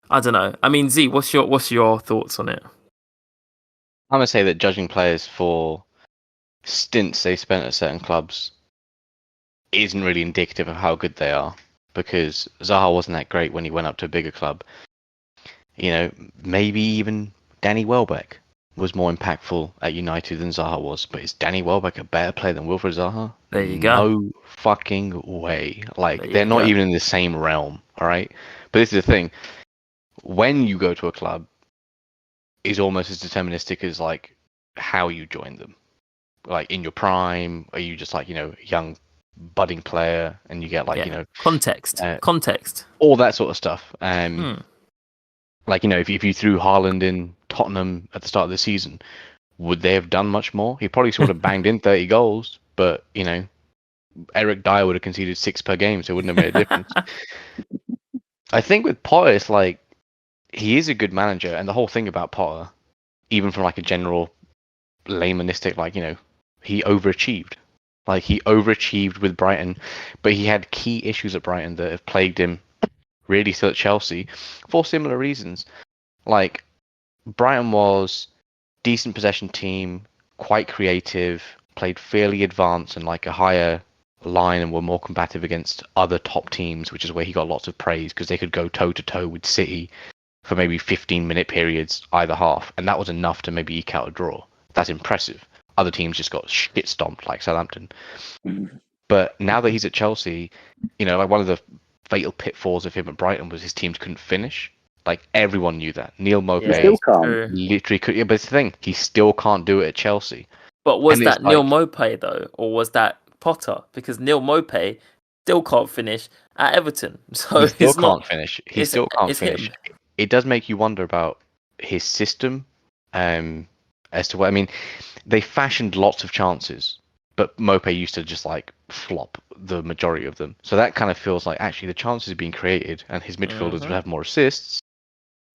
I don't know. I mean, Z, what's your thoughts on it? I'm gonna say that judging players for stints they spent at certain clubs isn't really indicative of how good they are, because Zaha wasn't that great when he went up to a bigger club. You know, maybe even Danny Welbeck was more impactful at United than Zaha was, but is Danny Welbeck a better player than Wilfried Zaha? There you go. No fucking way. Like, they're not even in the same realm, all right? But this is the thing. When you go to a club, is almost as deterministic as, like, how you join them. Like, in your prime, are you just, like, you know, young budding player, and you get, like, you know... Context. All that sort of stuff. Like, you know, if you threw Haaland in Tottenham at the start of the season, would they have done much more? He probably sort of banged in 30 goals, but, you know, Eric Dyer would have conceded 6 per game, so it wouldn't have made a difference. I think with Potter, it's like, he is a good manager, and the whole thing about Potter, even from like a general laymanistic, like, you know, he overachieved. Like, he overachieved with Brighton, but he had key issues at Brighton that have plagued him really still at Chelsea for similar reasons. Like, Brighton was decent possession team, quite creative, played fairly advanced and like a higher line, and were more combative against other top teams, which is where he got lots of praise, because they could go toe to toe with City for maybe 15-minute periods either half, and that was enough to maybe eke out a draw. That's impressive. Other teams just got shit stomped, like Southampton. But now that he's at Chelsea, you know, like, one of the fatal pitfalls of him at Brighton was his teams couldn't finish. Like, everyone knew that. Neil Maupay literally could. Yeah, but it's the thing, he still can't do it at Chelsea. But was that Neil Maupay though, or was that Potter? Because Neil Maupay still can't finish at Everton, so he still can't finish. He still can't finish. Him. It does make you wonder about his system, as to what, I mean, they fashioned lots of chances, but Maupay used to just, like, flop the majority of them. So that kind of feels like actually the chances are being created, and his midfielders would have more assists,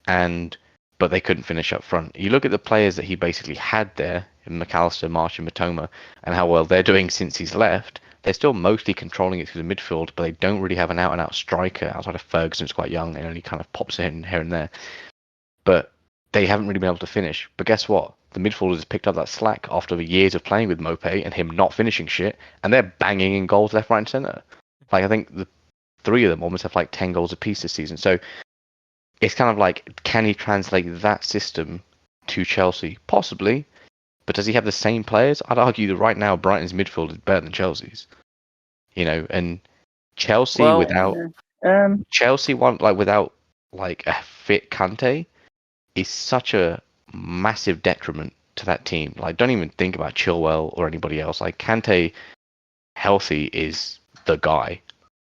but they couldn't finish up front. You look at the players that he basically had there, in McAllister, Marsh, and Matoma, and how well they're doing since he's left. They're still mostly controlling it through the midfield, but they don't really have an out-and-out striker outside of Ferguson, who's quite young and only kind of pops in here and there. But they haven't really been able to finish. But guess what? The midfielders picked up that slack after the years of playing with Maupay and him not finishing shit, and they're banging in goals left, right, and centre. Like, I think the 3 of them almost have like 10 goals apiece this season. So it's kind of like, can he translate that system to Chelsea? Possibly. But does he have the same players? I'd argue that right now Brighton's midfield is better than Chelsea's. You know, and Chelsea without a fit Conte is such a massive detriment to that team. Like, don't even think about Chilwell or anybody else. Like, Kante healthy is the guy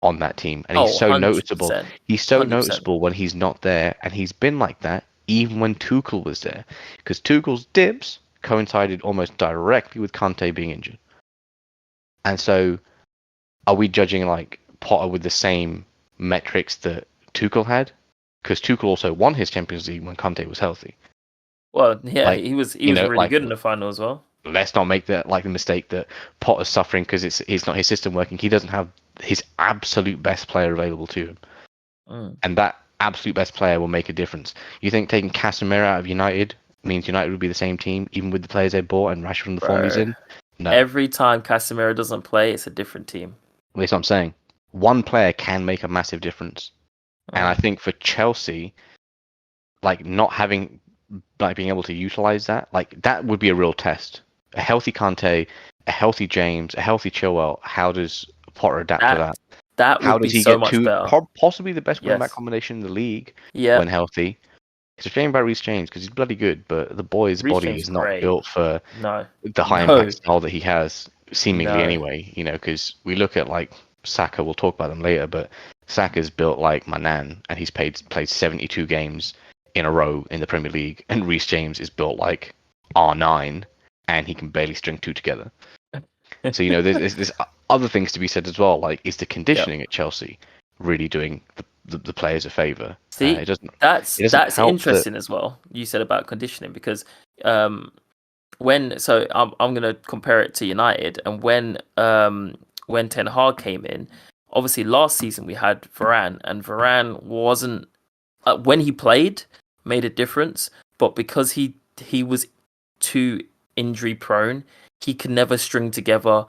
on that team, and he's Oh, so noticeable. 100%. He's so 100%. noticeable when he's not there, and he's been like that even when Tuchel was there, because Tuchel's dips coincided almost directly with Conte being injured. And so, are we judging like Potter with the same metrics that Tuchel had? Because Tuchel also won his Champions League when Conte was healthy. Well, yeah, Like, he was you know, really like, good in the final as well. let's not make the mistake that Potter's suffering because it's not his system working. He doesn't have his absolute best player available to him, and that absolute best player will make a difference. You think taking Casemiro out of United means United would be the same team, even with the players they bought and Rashford in the form he's in? No. Every time Casemiro doesn't play, it's a different team. That's what I'm saying. One player can make a massive difference, and I think for Chelsea, like not having, like being able to utilize that, like that would be a real test. A healthy Conte, a healthy James, a healthy Chilwell. How does Potter adapt to that? That How would be does he so get much to better. possibly the best wing back Yes. combination in the league Yeah. when healthy? It's a shame about Reece James because he's bloody good, but the boy's Reece body James is not great. built for No. the high No. impact style that he has, seemingly No. anyway. You know, because we look at like Saka, we'll talk about them later, but Saka's built like my nan, and he's played 72 games in a row in the Premier League, and Reece James is built like R9, and he can barely string two together. So you know, there's other things to be said as well. Like, is the conditioning at Chelsea really doing the players a favour? See, It doesn't that's help interesting as well. You said about conditioning because when I'm gonna compare it to United and when Ten Hag came in, obviously last season we had Varane and Varane wasn't when he played made a difference, but because he was too injury prone, he could never string together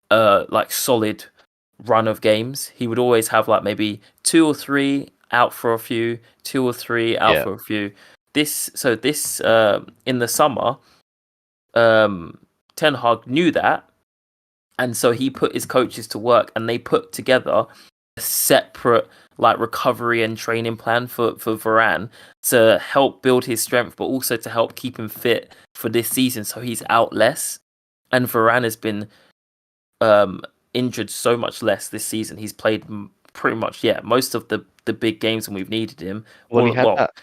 like solid run of games. He would always have like maybe 2 or 3 out for a few, 2 or 3 out for a few. This in the summer, Ten Hag knew that, and so he put his coaches to work, and they put together a separate like recovery and training plan for Varane to help build his strength, but also to help keep him fit for this season, so he's out less. And Varane has been injured so much less this season. He's played pretty much most of the big games when we've needed him. Well, he had that.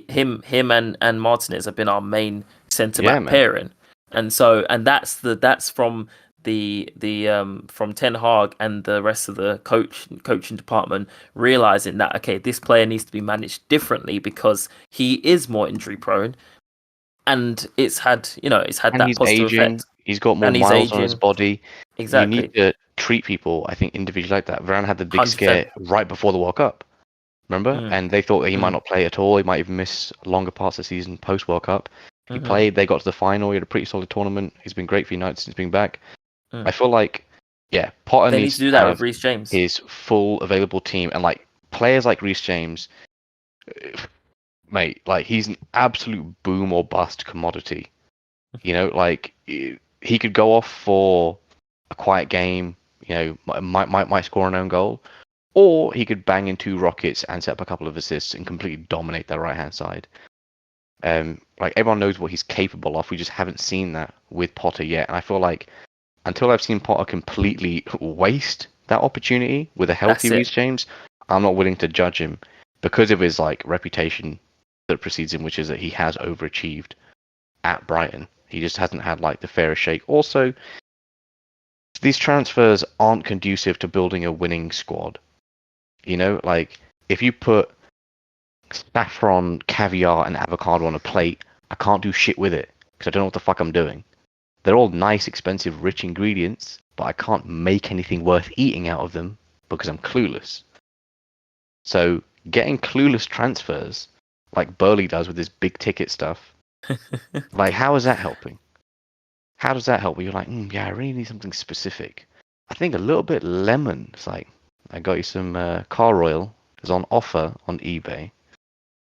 Him and Martinez have been our main centre back man. pairing, and that's from from Ten Hag and the rest of the coaching department realizing that okay, this player needs to be managed differently because he is more injury prone, and it's had that He's positive aging. effect. He's got more And he's miles on his aging. body. Exactly. You need to treat people, I think, individually like that. Varane had the big 100%. scare right before the World Cup. Remember? And they thought that he might not play at all. He might even miss longer parts of the season post World Cup. He played. They got to the final. He had a pretty solid tournament. He's been great for United since being back. I feel like, Potter They need needs to do to that have with Reece James. his full available team, and like players like Reece James, mate, like he's an absolute boom or bust commodity. You know, like he could go off for a quiet game. You know, might score an own goal, or he could bang in 2 rockets and set up a couple of assists and completely dominate their right hand side. Like everyone knows what he's capable of. We just haven't seen that with Potter yet, and I feel like until I've seen Potter completely waste that opportunity with a healthy Reece James, I'm not willing to judge him because of his like reputation that precedes him, which is that he has overachieved at Brighton. He just hasn't had like the fairest shake. Also, these transfers aren't conducive to building a winning squad. You know, like if you put saffron, caviar, and avocado on a plate, I can't do shit with it because I don't know what the fuck I'm doing. They're all nice, expensive, rich ingredients, but I can't make anything worth eating out of them because I'm clueless. So getting clueless transfers, like Burley does with his big ticket stuff, like how is that helping? How does that help? Where you're like, I really need something specific. I think a little bit lemon. It's like, I got you some car oil. It's on offer on eBay.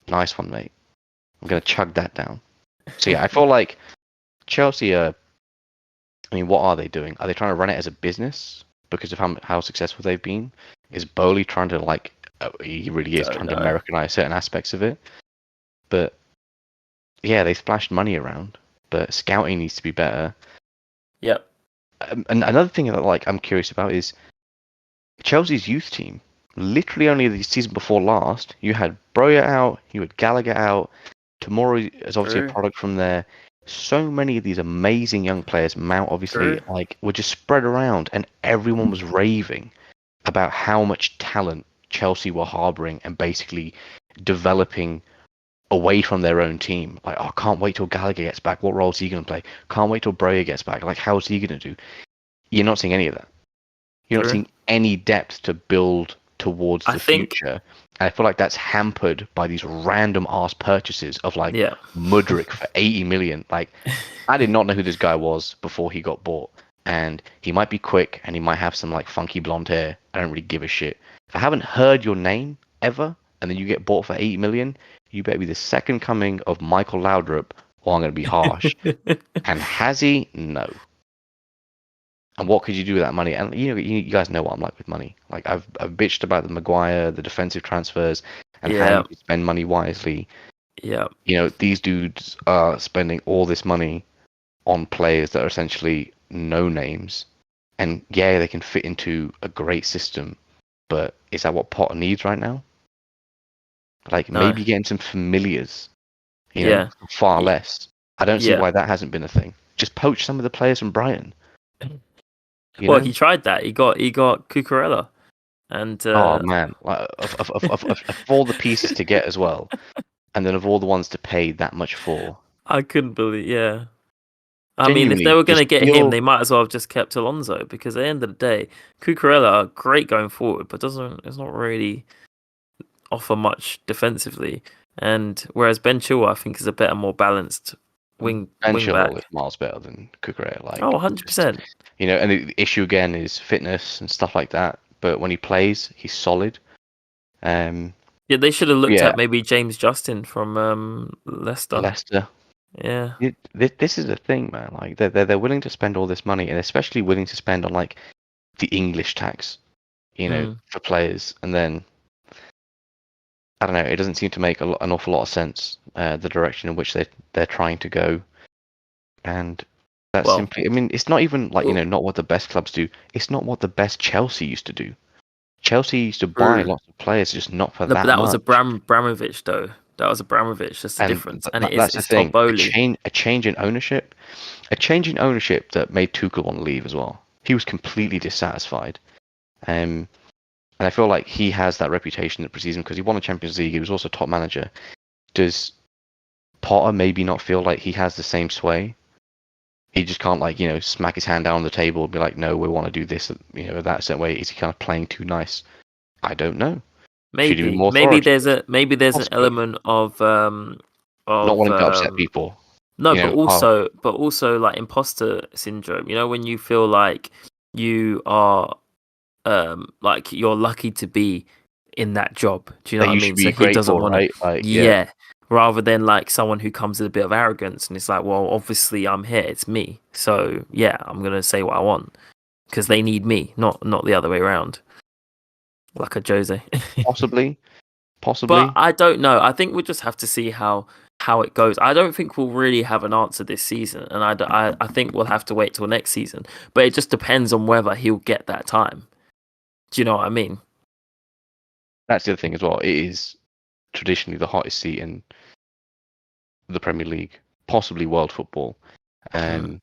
Nice one, mate. I'm gonna chug that down. So I feel like Chelsea are. I mean, what are they doing? Are they trying to run it as a business because of how successful they've been? Is Bowley trying to like? He really is trying to Americanize certain aspects of it. But yeah, they splashed money around. but scouting needs to be better. Yep. And another thing that I'm curious about is Chelsea's youth team. Literally only the season before last, you had Broya out, you had Gallagher out. Tomorrow is obviously a True. product from there. So many of these amazing young players, Mount obviously, True. were just spread around, and everyone was raving about how much talent Chelsea were harboring and basically developing away from their own team. Like, oh, can't wait till Gallagher gets back. What role is he going to play? Can't wait till Broya gets back. Like, how's he going to do? You're not seeing any of that. You're not True. seeing any depth to build towards I the think. future. And I feel like that's hampered by these random ass purchases of like Yeah. Mudryk for 80 million. Like, I did not know who this guy was before he got bought. And he might be quick and he might have some like funky blonde hair. I don't really give a shit. If I haven't heard your name ever and then you get bought for 80 million, you better be the second coming of Michael Laudrup, or I'm going to be harsh. And has he? No. And what could you do with that money? And you guys know what I'm like with money. Like I've bitched about the Maguire, the defensive transfers, and how Yeah. you spend money wisely. Yeah. These dudes are spending all this money on players that are essentially no names. And yeah, they can fit into a great system, but is that what Potter needs right now? Like No. maybe getting some familiars, Yeah. for far Y- less. I don't see Yeah. why that hasn't been a thing. Just poach some of the players from Brighton. Well, he tried that. He got Cucurella, and Oh man, like, of all the pieces to get as well, and then of all the ones to pay that much for, I couldn't believe. Yeah. I mean, if they genuinely, were the going to get him, skill. they might as well have just kept Alonso because at the end of the day, Cucurella great going forward, but it's not really offer much defensively. And whereas Ben Chilwell, I think, is a better, more balanced Ben wing back. Chilwell is miles better than Cucurella. Oh, Like, just 100%. and the issue again is fitness and stuff like that. But when he plays, he's solid. Um, Yeah, they should have looked yeah, at maybe James Justin from Leicester. Leicester. Yeah. This is the thing, man. Like they're willing to spend all this money, and especially willing to spend on like the English tax, Mm. for players, and then I don't know. It doesn't seem to make an awful lot of sense. The direction in which they're trying to go, and that's Well, simply. I mean, it's not even like well, not what the best clubs do. It's not what the best Chelsea used to do. Chelsea used to buy true. lots of players, just not for No, but that that was a much. Abramovich though. That was Abramovich. That's the And difference. And that's the it's Todd thing. Bowley. A change in ownership, that made Tuchel want to leave as well. He was completely dissatisfied. And I feel like he has that reputation that precedes him because he won the Champions League. He was also top manager. Does Potter maybe not feel like he has the same sway? He just can't smack his hand down on the table and be like, no, we want to do this, that certain way. Is he kind of playing too nice? I don't know. Should he be more authoritative? Maybe there's an Possibly. element of Not wanting to upset people. no, You but know, oh, also like imposter syndrome. You know, when you feel like you are like you're lucky to be in that job. Do you know that what I you should mean? So be he doesn't grateful, want to. right? Like, yeah, Yeah. Rather than like someone who comes with a bit of arrogance and it's like, well, obviously I'm here. It's me. So yeah, I'm gonna say what I want because they need me, not the other way around. Like a Jose. possibly. But I don't know. I think we'll just have to see how it goes. I don't think we'll really have an answer this season, and I think we'll have to wait till next season. But it just depends on whether he'll get that time. Do you know what I mean? That's the other thing as well. It is traditionally the hottest seat in the Premier League, possibly world football. Mm. And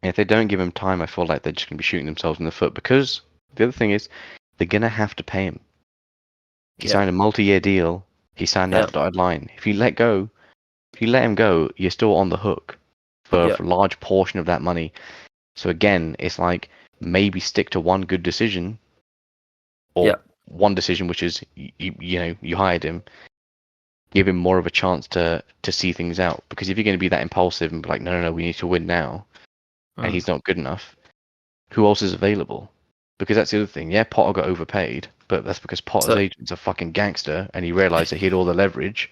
if they don't give him time, I feel like they're just going to be shooting themselves in the foot because the other thing is they're going to have to pay him. He Yeah, signed a multi-year deal. He signed yeah, that dotted line. If you let him go, you're still on the hook yeah, for a large portion of that money. So again, it's like maybe stick to one good decision or yeah. one decision, which is you hired him, give him more of a chance to see things out. Because if you're going to be that impulsive and be like, no, we need to win now, and Mm. he's not good enough, who else is available? Because that's the other thing. Yeah, Potter got overpaid, but that's because Potter's So agent's a fucking gangster, and he realised that he had all the leverage,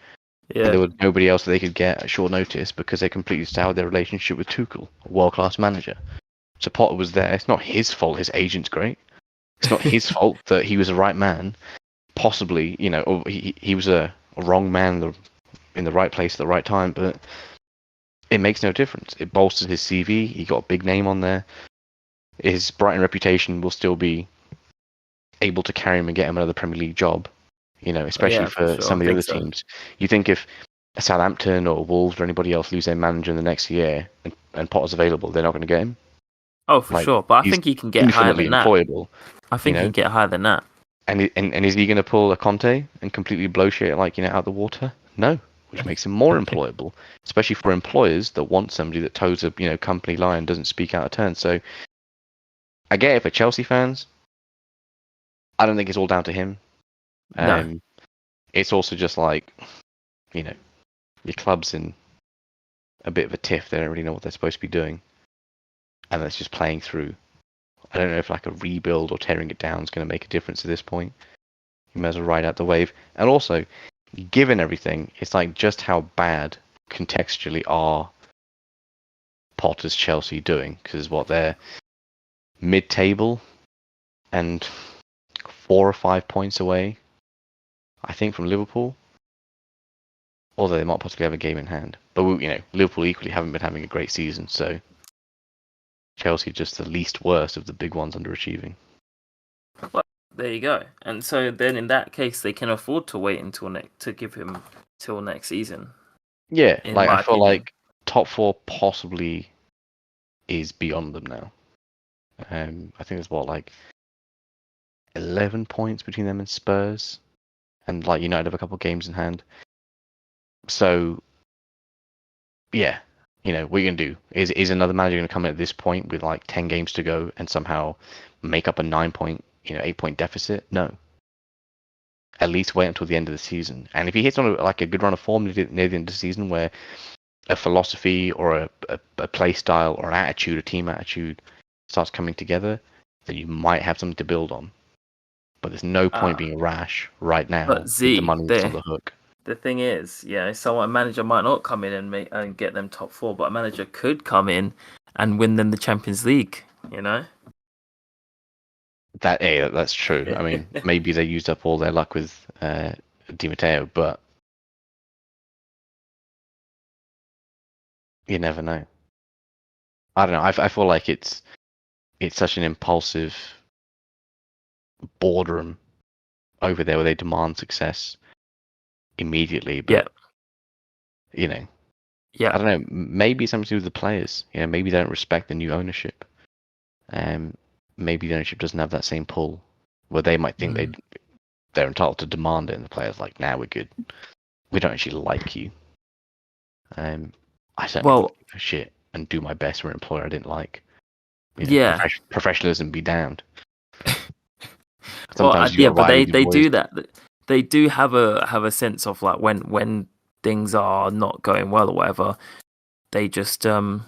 and yeah, there was nobody else that they could get at short notice because they completely soured their relationship with Tuchel, a world-class manager. So Potter was there. It's not his fault his agent's great. It's not his fault that he was the right man. Possibly, or he was a wrong man in the right place at the right time. But it makes no difference. It bolsters his CV. He got a big name on there. His Brighton reputation will still be able to carry him and get him another Premier League job. Especially Yeah, for for sure. some I of the think other so. teams. You think if Southampton or Wolves or anybody else lose their manager in the next year and Potter's available, they're not going to get him. Oh, for Like, sure. But I he's think he can get higher infinitely than that. employable. I think he can get higher than that. And is he going to pull a Conte and completely blow shit out of the water? No, which makes him more employable, especially for employers that want somebody that toes a company line and doesn't speak out of turn. So I get it for Chelsea fans. I don't think it's all down to him. No. It's also just like, your club's in a bit of a tiff. They don't really know what they're supposed to be doing, and that's just playing through. I don't know if like a rebuild or tearing it down is going to make a difference at this point. You may as well ride out the wave. And also, given everything, it's like just how bad contextually are Potter's Chelsea doing? Because what, they're mid-table and 4 or 5 points away, I think, from Liverpool. Although they might possibly have a game in hand. But Liverpool equally haven't been having a great season, so Chelsea just the least worst of the big ones underachieving. Well, there you go. And so then in that case, they can afford to wait to give him till next season. Yeah, in like my I feel opinion. like top 4 possibly is beyond them now. I think there's like 11 points between them and Spurs, and like United have a couple of games in hand. So yeah, what you can do is another manager going to come in at this point with like 10 games to go and somehow make up a 9-point, 8-point deficit? No. At least wait until the end of the season. And if he hits on a good run of form near the end of the season, where a philosophy or a play style or an attitude, a team attitude, starts coming together, then you might have something to build on. But there's no point being rash right now But with the money that's on the hook. The thing is, a manager might not come in and get them top 4, but a manager could come in and win them the Champions League. That's true. I mean, maybe they used up all their luck with Di Matteo, but you never know. I don't know. I feel like it's such an impulsive boardroom over there where they demand success immediately. But Yeah. I don't know. Maybe it's something to do with the players. Maybe they don't respect the new ownership. Maybe the ownership doesn't have that same pull, where they might think they're entitled to demand it, and the players like, nah, we're good. We don't actually like you. I certainly wouldn't give a shit and do my best for an employer I didn't like. Professionalism be damned. Sometimes but they do that. They do have a sense of like when things are not going well or whatever, they just down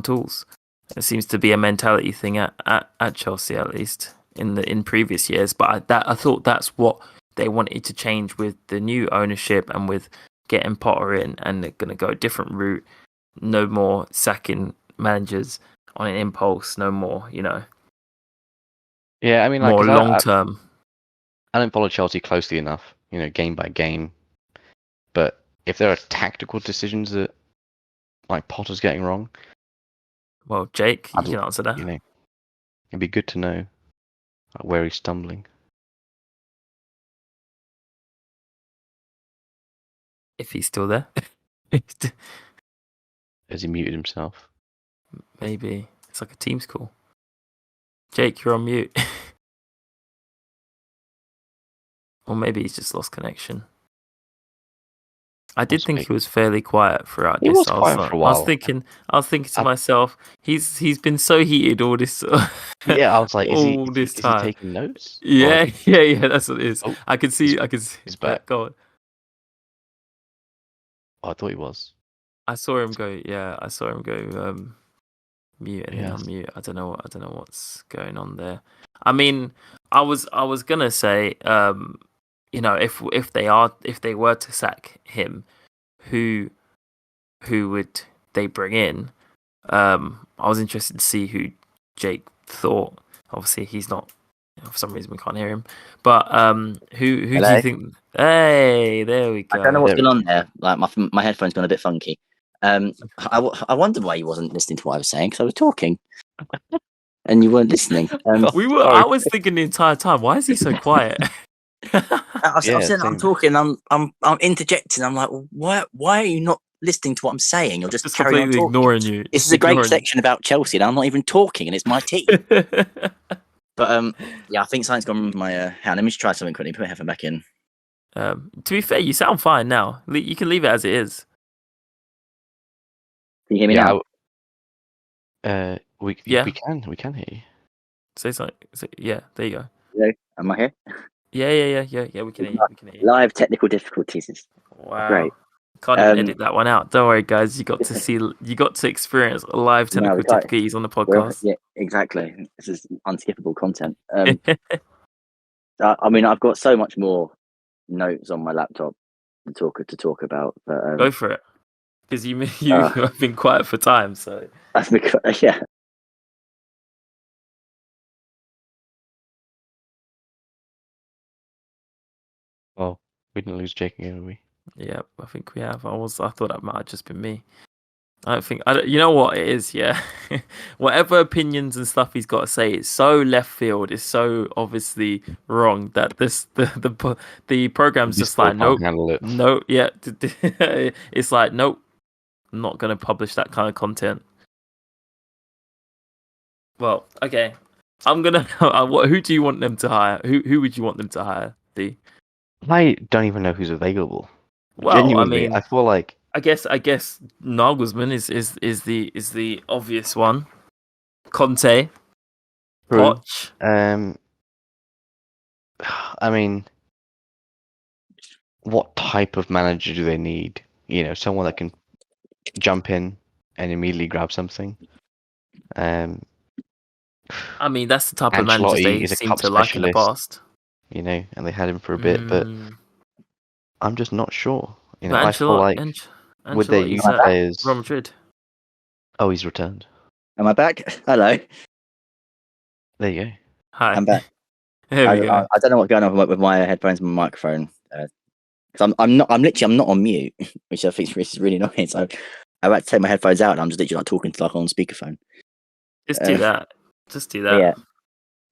tools. It seems to be a mentality thing at Chelsea, at least in previous years. But I thought that's what they wanted to change with the new ownership and with getting Potter in, and they're going to go a different route. No more sacking managers on an impulse. No more, Yeah, I mean, more long term. I don't follow Chelsea closely enough, game by game. But if there are tactical decisions that like Potter's getting wrong, well, Jake, you can answer that. It'd be good to know where he's stumbling. If he's still there. Has he muted himself? Maybe. It's like a Teams call. Jake, you're on mute. Or maybe he's just lost connection. I did think he was fairly quiet throughout this. He was quiet for a while. I was thinking to myself, he's been so heated all this. Yeah, I was like, is he taking notes? Yeah, that's what it is. Oh, I can see. He's back. Go on. Oh, I thought he was. I saw him go. Yeah, I saw him go mute and then unmute. I don't know what's going on there. I mean, I was gonna say, if they were to sack him, who would they bring in? I was interested to see who Jake thought. Obviously, he's not. For some reason, we can't hear him. But who do you think? Hey, there we go. I don't know what's going on there. Like my headphone's gone a bit funky. I wondered why you wasn't listening to what I was saying, because I was talking and you weren't listening. I was thinking the entire time, why is he so quiet? I'm Yeah, saying I'm same. talking. I'm interjecting. I'm like, well, why are you not listening to what I'm saying? You're just Just carrying on completely talking. ignoring you. This Just is a great ignoring section about Chelsea, and I'm not even talking, and it's my team. you. But yeah, I think something's gone with my hand. Let me just try something quickly. Put my headphone back in. To be fair, you sound fine now. You can leave it as it is. Can you hear me now? We Yeah. we can hear you. Say something. Yeah, there you go. Hello? Am I here? Yeah. We can hear you. We can hear you. Live technical difficulties. Is Wow. great. Can't even edit that one out. Don't worry, guys. You got to experience live technical we can't. difficulties on the podcast. Yeah, exactly. This is unskippable content. I mean, I've got so much more notes on my laptop to talk about. But Go for it, because you have been quiet for time. So that's because, yeah. Well, we didn't lose Jake again, did we? yeah, I think we have. I thought that might have just been me. I don't think. You know what it is. Yeah, whatever opinions and stuff he's got to say, it's so left field. It's so obviously wrong that the program's We just still like can't nope, handle it. no, yeah. It's like nope, I'm not gonna publish that kind of content. Well, okay. I'm gonna. Who do you want them to hire? Who would you want them to hire? D. I don't even know who's available. Well, Genuinely, I mean, I feel like I guess Nagelsmann is the obvious one. Conte, True. Poch. I mean, what type of manager do they need? You know, someone that can jump in and immediately grab something. I mean, that's the type of managers Ancelotti they is a seem cup to like in the specialist, past. you know, and they had him for a bit, but I'm just not sure. You know, But I feel like with their Ancelotti's youth at players. Real Madrid. Oh, he's returned. Am I back? Hello. There you go. Hi. I'm back. Here we go. I don't know what's going on with my headphones and my microphone. Because I'm not on mute, which I think is really annoying. So I'm about to take my headphones out and I'm just literally like talking to like on speakerphone. Just do that. Just do that. Yeah.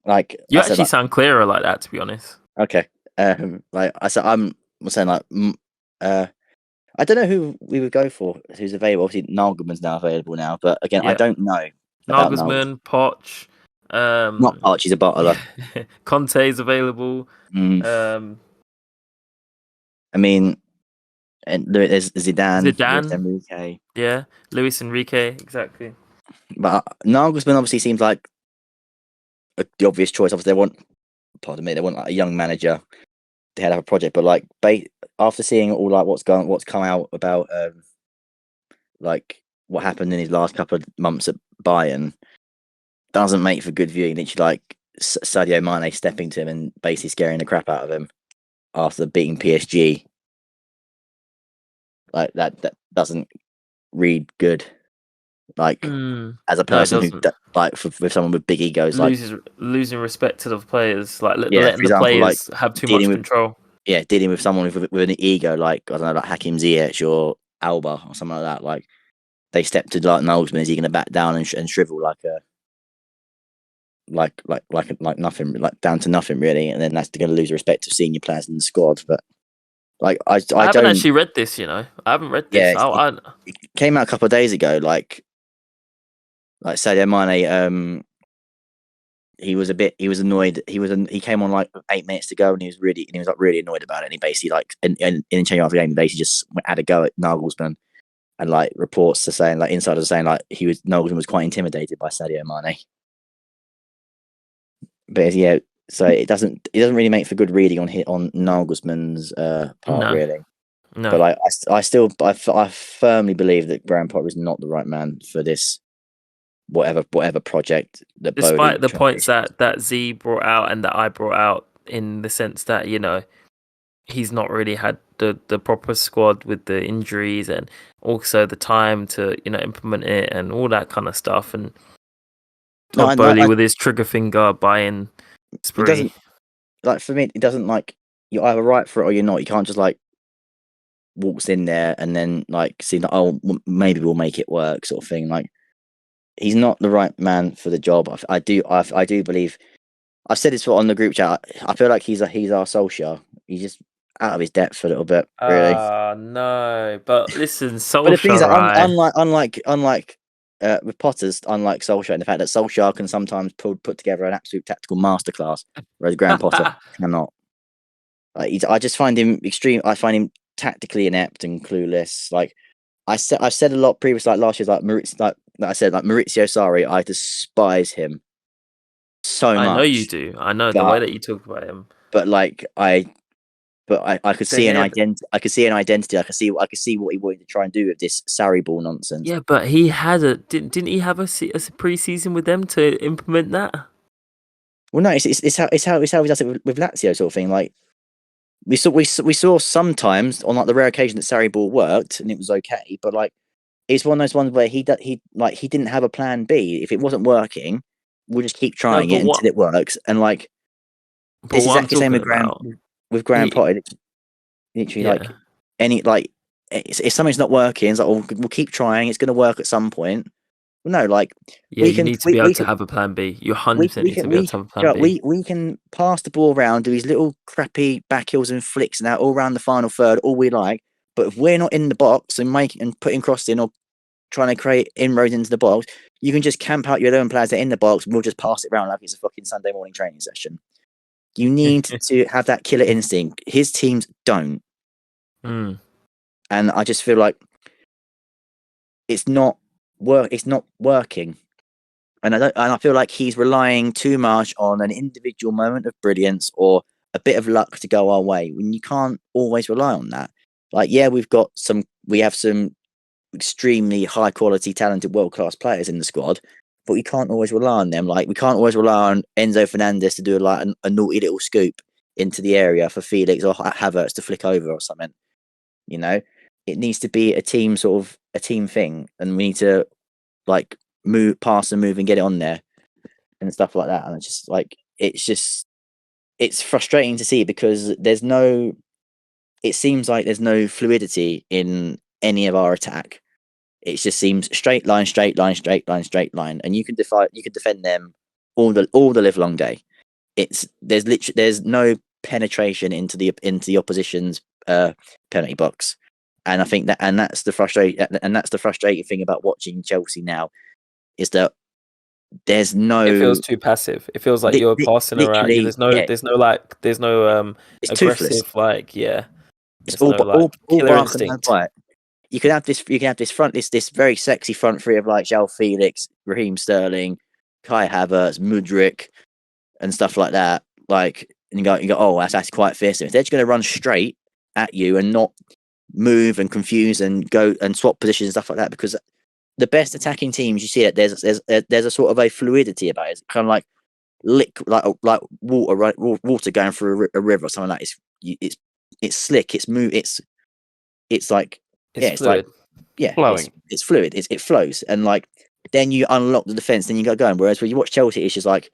Like You I actually said, sound clearer like that, to be honest. okay. Like I said, I'm saying like I don't know who we would go for, who's available. Obviously, Nagelman's now available now, but again, I don't know about Nagelsmann, Poch. Not Archie's a bottler. Conte's available. I mean, and there's Zidane, Zidane. Luis Enrique. Yeah, Luis Enrique, exactly. But Nagelsmann obviously seems like the obvious choice. Obviously, they want like a young manager to head up a project. But like, after seeing all like what's come out about like what happened in his last couple of months at Bayern, doesn't make for good viewing. Literally, like Sadio Mane stepping to him and basically scaring the crap out of him after beating PSG. Like that doesn't read good. Like as a person who like with someone with big egos, losing respect to the players, like letting for example, the players have too much control. Yeah, dealing with someone with an ego, like I don't know, like Hakim Ziyech or Alba or something like that. Like they step to like Nagelsmann, is he going to back down and shrivel like nothing, like down to nothing really? And then that's going to lose the respect of senior players in the squad. But like I haven't actually read this, you know. I haven't read this. Yeah, it came out a couple of days ago. Like Sadio Mane, he was annoyed. He came on like 8 minutes to go, and he was really annoyed about it. And he basically like in change after the game, he basically just had a go at Nagelsmann, and like reports are saying, like insiders are saying, like Nagelsmann was quite intimidated by Sadio Mane. But yeah, so it doesn't really make for good reading on Nagelsmann's part, really. No. But I firmly believe that Graham Potter is not the right man for this whatever project that. Despite the points that Z brought out and that I brought out, in the sense that, you know, he's not really had the proper squad with the injuries and also the time to, you know, implement it and all that kind of stuff, and Todd Bowley with his trigger finger buying spree. It doesn't, like, for me, it doesn't, like, you're either right for it or you're not. You can't just like walks in there and then like see that maybe we'll make it work sort of thing. Like he's not the right man for the job. I do believe. I've said this on the group chat. I feel like he's our Solskjaer. He's just out of his depth a little bit, really. No, but listen, But the thing is, Solskjaer, that unlike with Potter's, unlike Solskjaer, in the fact that Solskjaer can sometimes put together an absolute tactical masterclass, whereas Graham Potter cannot. I just find him extreme. I find him tactically inept and clueless. Like I've said a lot previously, like last year, like Maurizio, like Maurizio Sarri. I despise him so much. I know you do. I know the way that you talk about him. But like I could see an identity. I could see an identity. I could see what he wanted to try and do with this Sarri ball nonsense. Yeah, but he had didn't he have a pre-season with them to implement that? Well, no, it's how he does it with Lazio sort of thing. Like we saw sometimes on like the rare occasion that Sarri ball worked and it was okay, but like it's one of those ones where he didn't have a plan B. If it wasn't working, we'll just keep trying it until it works. And like it's exactly the same with Graham Potter. Literally, like if something's not working, it's like, oh, we'll keep trying. It's going to work at some point. Well, no, like you need to be able to have a plan B. You 100% need to be able to have a plan B. We can pass the ball around, do these little crappy back heels and flicks and that all around the final third, all we like. But if we're not in the box and putting crosses in or trying to create inroads into the box, you can just camp out your 11 players that are in the box and we'll just pass it around like it's a fucking Sunday morning training session. You need to have that killer instinct. His teams don't. And I just feel like it's not working. And I feel like he's relying too much on an individual moment of brilliance or a bit of luck to go our way when you can't always rely on that. Like, yeah, we have some extremely high quality, talented, world class players in the squad, but we can't always rely on them. Like, we can't always rely on Enzo Fernandez to do like a naughty little scoop into the area for Felix or Havertz to flick over or something. You know, it needs to be a team thing, and we need to like pass and move and get it on there and stuff like that. And it's just like it's frustrating to see because it seems like there's no fluidity in any of our attack. It just seems straight line, and you can defend them all the live long day. There's no penetration into the opposition's penalty box, and I think that's the frustrating thing about watching Chelsea now is that there's no. It feels too passive. It feels like you're passing around. There's no it's aggressive toothless. It's all killer instinct. You can have this very sexy front three of like João Felix, Raheem Sterling, Kai Havertz, Mudryk, and stuff like that. Like, and you go, oh, that's quite fearsome. If they're just going to run straight at you and not move and confuse and go and swap positions and stuff like that, because the best attacking teams, you see it. There's a sort of a fluidity about it. It's kind of like like water going through a river or something like that. It's slick. It's smooth. It's like fluid. Flowing. It's fluid. It flows, and like then you unlock the defense, then you go going. Whereas when you watch Chelsea, it's just like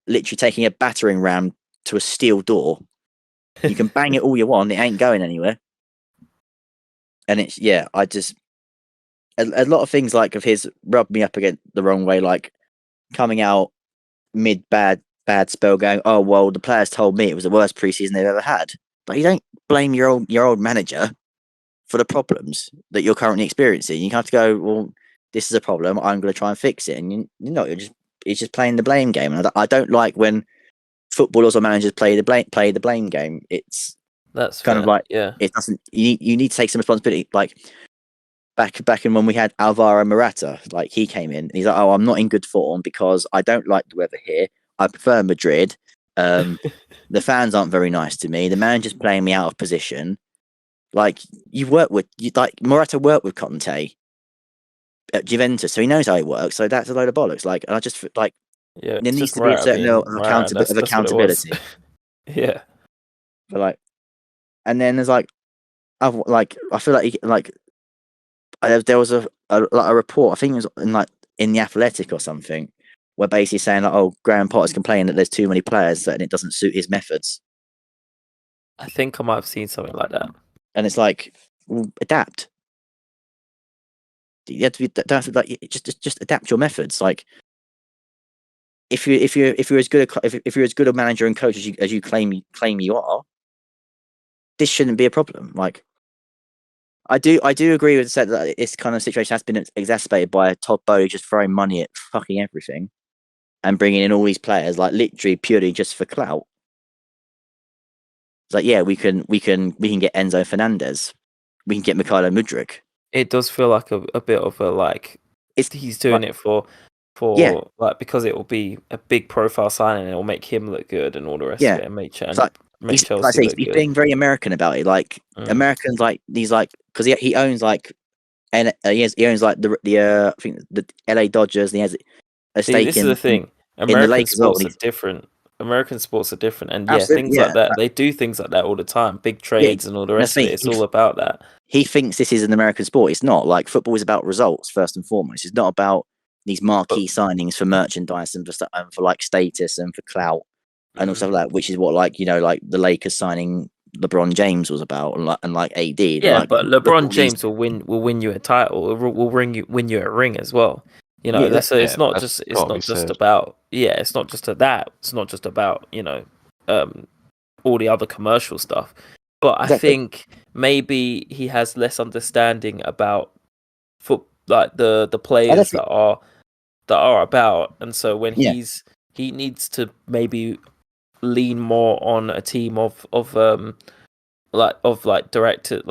literally taking a battering ram to a steel door. You can bang it all you want, it ain't going anywhere. And it's a lot of things like of his rubbed me up again the wrong way, like coming out mid bad spell, going, oh well, the players told me it was the worst preseason they've ever had. But you don't blame your old manager for the problems that you're currently experiencing. You have to go, well, this is a problem. I'm going to try and fix it. And it's just playing the blame game. And I don't like when footballers or managers play the blame game. That's kind of like it doesn't. You need to take some responsibility. Like back in when we had Alvaro Morata, like he came in and he's like, oh, I'm not in good form because I don't like the weather here. I prefer Madrid. The fans aren't very nice to me. The manager's playing me out of position. Like Morata worked with Conte at Juventus, so he knows how it works. So that's a load of bollocks. Like, and I just like there needs to be a certain level of accountability. Yeah, but like, and then there's like, I feel like there was a report. I think it was in the Athletic or something, where basically saying like, oh, Graham Potter's complaining that there's too many players and it doesn't suit his methods. I think I might have seen something like that. And it's like, Well, adapt. You have to be don't have to, like just adapt your methods. Like if you're as good if you're as good a manager and coach as you claim you are, this shouldn't be a problem. Like I do agree with the set that this kind of situation has been exacerbated by Todd Bowley just throwing money at fucking everything and bringing in all these players like literally purely just for clout. It's like, yeah, we can get Enzo Fernandez, we can get Mikhailo Mudryk. It does feel like a bit of a like he's doing it for like because it will be a big profile signing and it will make him look good and all the rest of it and make Chelsea he's being very American about it. Like Americans, like he's like because he owns like and he owns like the I think the LA Dodgers. And he has a stake this is the thing. American sports are different. American sports are different, and things like that. They do things like that all the time. Big trades and all the rest of it. It's all about that. He thinks this is an American sport. It's not. Like football is about results first and foremost. It's not about these marquee signings for merchandise and for like status and for clout and all stuff like that. Which is what like like the Lakers signing LeBron James was about, and like AD. Yeah, like, but LeBron James will win you a title. Will win you a ring as well. So it's not just about it's not just that. It's not just about all the other commercial stuff. But I think maybe he has less understanding about like the players that are about, and so when he needs to maybe lean more on a team of director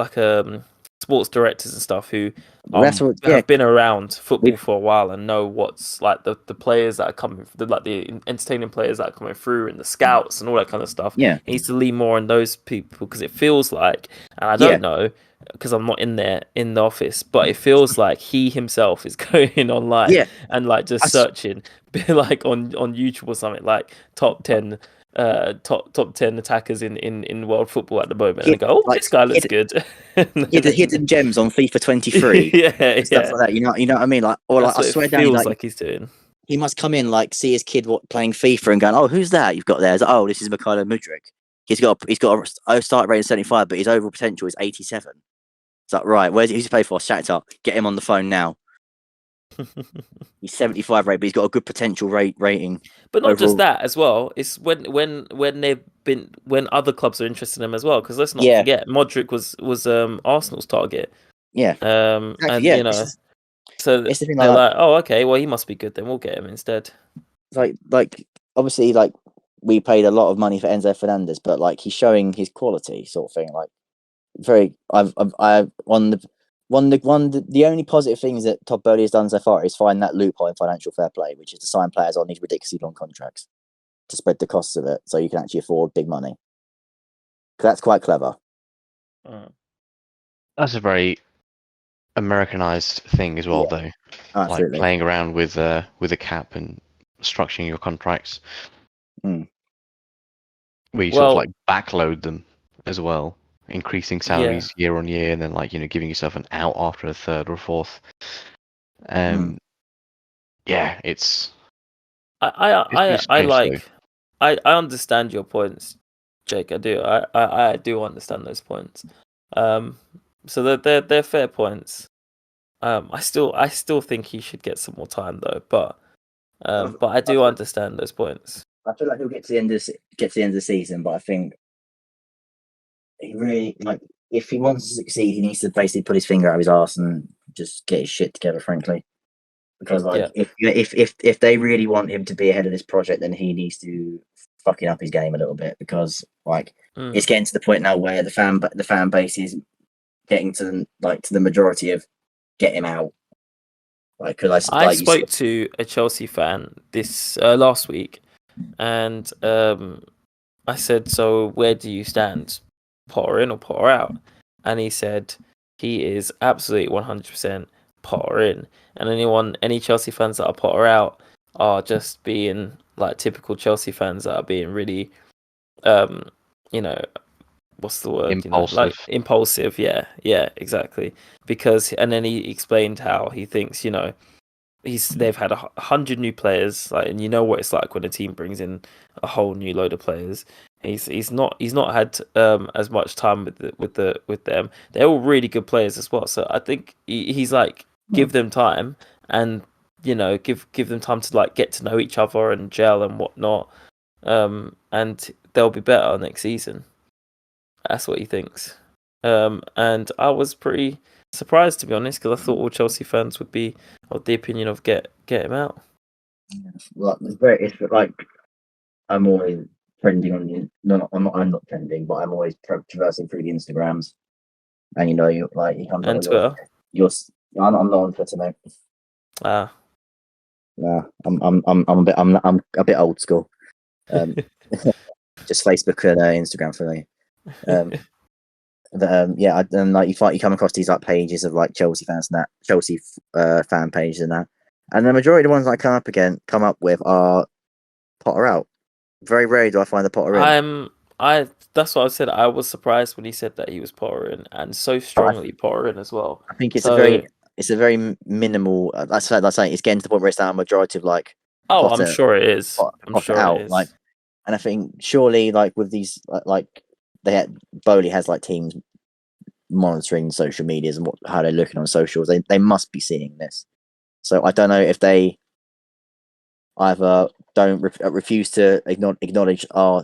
sports directors and stuff who have been around football for a while and know what's like the players that are coming, like the entertaining players that are coming through and the scouts and all that kind of stuff. Yeah, he needs to lean more on those people because it feels like, and I don't know because I'm not in there in the office, but it feels like he himself is going online and like just searching, like on YouTube or something, like top 10 attackers in world football at the moment, and I go, this guy looks good. The hidden gems on FIFA 23, stuff like that. You know what I mean? Like, or like, I swear down, like he's doing. He must come in, like, see his kid playing FIFA and going, "Oh, who's that you've got there?" It's like, "Oh, this is Mikhailo Mudryk. He's got a start rating 75, but his overall potential is 87." It's like, right, who's he play for? Shakhtar. Get him on the phone now. He's 75 rate, but he's got a good potential rating. But not overall. Just that as well. It's when other clubs are interested in him as well. Because let's not forget, Modric was Arsenal's target. Yeah. Exactly, so it's the thing they're like, oh, okay, well he must be good. Then we'll get him instead. Like obviously, like we paid a lot of money for Enzo Fernandez, but like he's showing his quality, sort of thing. Like very, the only positive things that Todd Bowley has done so far is find that loophole in financial fair play, which is to sign players on these ridiculously long contracts to spread the costs of it, so you can actually afford big money. That's quite clever. That's a very Americanized thing as well, though. Absolutely. Like playing around with a cap and structuring your contracts, where you sort of like backload them as well, increasing salaries year on year, and then like giving yourself an out after a third or fourth. Yeah, it's. I understand your points, Jake. I do. I do understand those points. So they're fair points. I still think he should get some more time though, but I do understand those points. I feel like he'll get to the end of the season, but I think he really, like, if he wants to succeed, he needs to basically put his finger out of his arse and just get his shit together, frankly. Because if they really want him to be ahead of this project, then he needs to fucking up his game a little bit, because it's getting to the point now where the fan base is getting to the majority of get him out. I spoke to a Chelsea fan this last week, and I said, "So where do you stand? Potter in or Potter out?" And he said he is absolutely 100% Potter in, and any Chelsea fans that are Potter out are just being like typical Chelsea fans that are being really, what's the word? Impulsive. Impulsive. Yeah, exactly. And then he explained how he thinks, they've had 100 new players, and you know what it's like when a team brings in a whole new load of players. He's not had as much time with them. They're all really good players as well. So I think he's like, give them time, and give them time to like get to know each other and gel and whatnot. And they'll be better next season. That's what he thinks. And I was pretty surprised, to be honest, because I thought all Chelsea fans would be of the opinion of get him out. Like it's like I'm always trending on the I'm not trending, but I'm always traversing through the Instagrams, and you like he comes And up with Twitter. I'm not on Twitter, mate. Ah. Yeah, I'm a bit old school. Just Facebook and Instagram for me. Yeah, like you come across these like pages of like Chelsea fans and that Chelsea fan pages and that, and the majority of the ones I come up with are Potter out. Very rarely do I find the Potter in. That's what I said. I was surprised when he said that he was Potter in, and so strongly Potter in as well. I think it's a very minimal. That's saying it's getting to the point where it's now a majority of like. Oh, Potter, I'm sure it is. I'm sure out, it is. Like, and I think surely like with these like Bowley has like teams monitoring social medias and how they're looking on socials. They must be seeing this. So I don't know if they either don't refuse to acknowledge our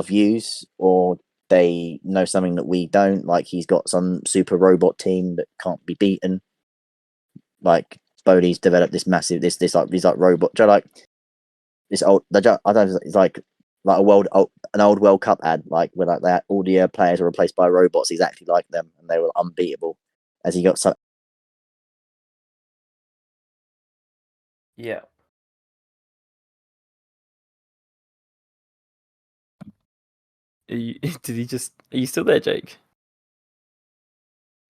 views, or they know something that we don't. Like he's got some super robot team that can't be beaten. Like Bowley's developed this massive these robot. Like this old. I don't know. It's like an old World Cup ad, like where like that all the players were replaced by robots exactly like them, and they were unbeatable. As he got some. Yeah. Did he just? Are you still there, Jake?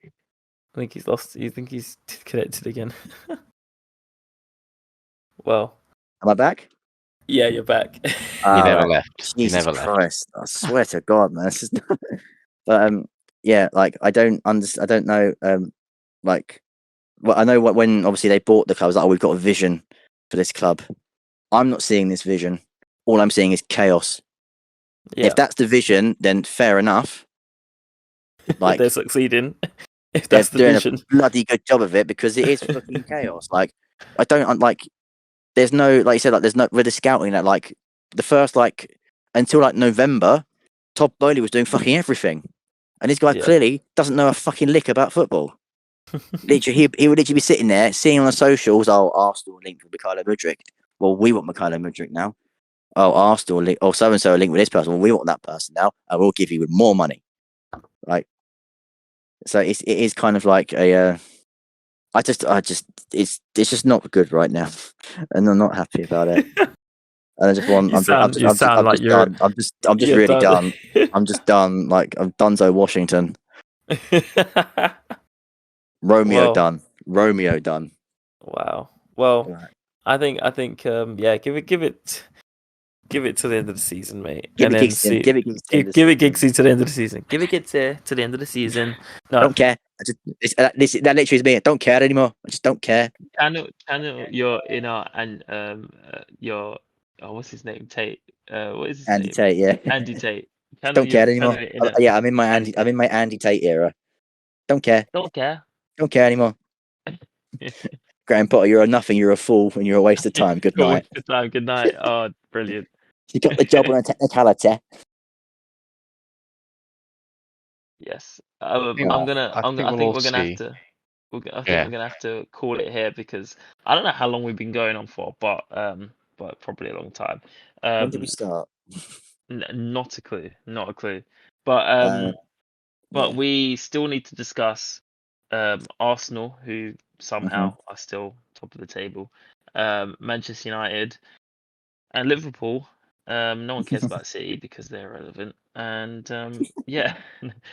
I think he's lost. You think he's connected again? Well, Am I back? Yeah, you're back. You never left. Jesus you never Christ! I swear to God, man. But yeah, like I don't understand. I don't know. Like, well, I know when obviously they bought the club, I was like, oh, we've got a vision for this club. I'm not seeing this vision. All I'm seeing is chaos. Yeah. If that's the vision, then fair enough. Like they're succeeding. If they're that's the doing vision. a bloody good job of it, because it is fucking chaos. Like I don't like. There's no, like you said, like there's no with the scouting that like the first like until like November, Todd Bowley was doing fucking everything, and this guy clearly doesn't know a fucking lick about football. Literally, he would literally be sitting there seeing on the socials, oh, Arsenal linked with Mikhailo Mudryk. Well, we want Mikhailo Mudryk now. Oh, Arsenal link, oh, so and so linked with this person. Well, we want that person now, and we'll give you with more money. Like, so it is kind of like a. It's just not good right now, and I'm not happy about it. And I just want. I'm just really done. I'm just done. Like I'm Dunzo Washington. Romeo done. Wow. Well, I think yeah, give it to the end of the season, mate. Give it Giggsy to the end of the season. Give it Giggsy to the end of the season. No. I don't care. That literally is me. I don't care anymore. I just don't care. Channel your inner and your what's his name? Tate. What is his Andy name? Tate, yeah. Andy Tate. Don't care anymore. Yeah, I'm in my Andy Tate era. Don't care. Don't care. Don't care anymore. Graham Potter, you're a nothing. You're a fool, and you're a waste of time. Good night. Good night. Oh, brilliant. You got the job on a technicality. Yes. I think we're gonna have to call it here, because I don't know how long we've been going on for, but probably a long time. When did we start? Not a clue. But we still need to discuss Arsenal, who somehow are still top of the table, Manchester United, and Liverpool. No one cares about City because they're irrelevant. And yeah,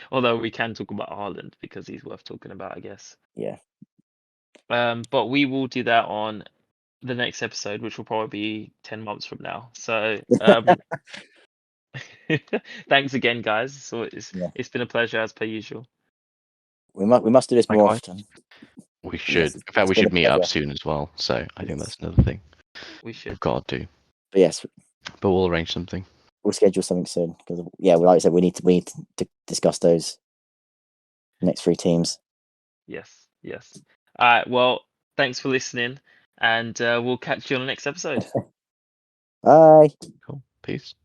although we can talk about Haaland because he's worth talking about, I guess. Yeah. But we will do that on the next episode, which will probably be 10 months from now. So thanks again, guys. So it's been a pleasure as per usual. We must do this more often. We should. In fact, we should meet up soon as well. So I think that's another thing we've got to do. But yes. But we'll arrange something. we'll schedule something soon because like I said, we need to discuss those next 3 teams. Yes. All right. Well, thanks for listening, and we'll catch you on the next episode. Bye. Cool. Peace.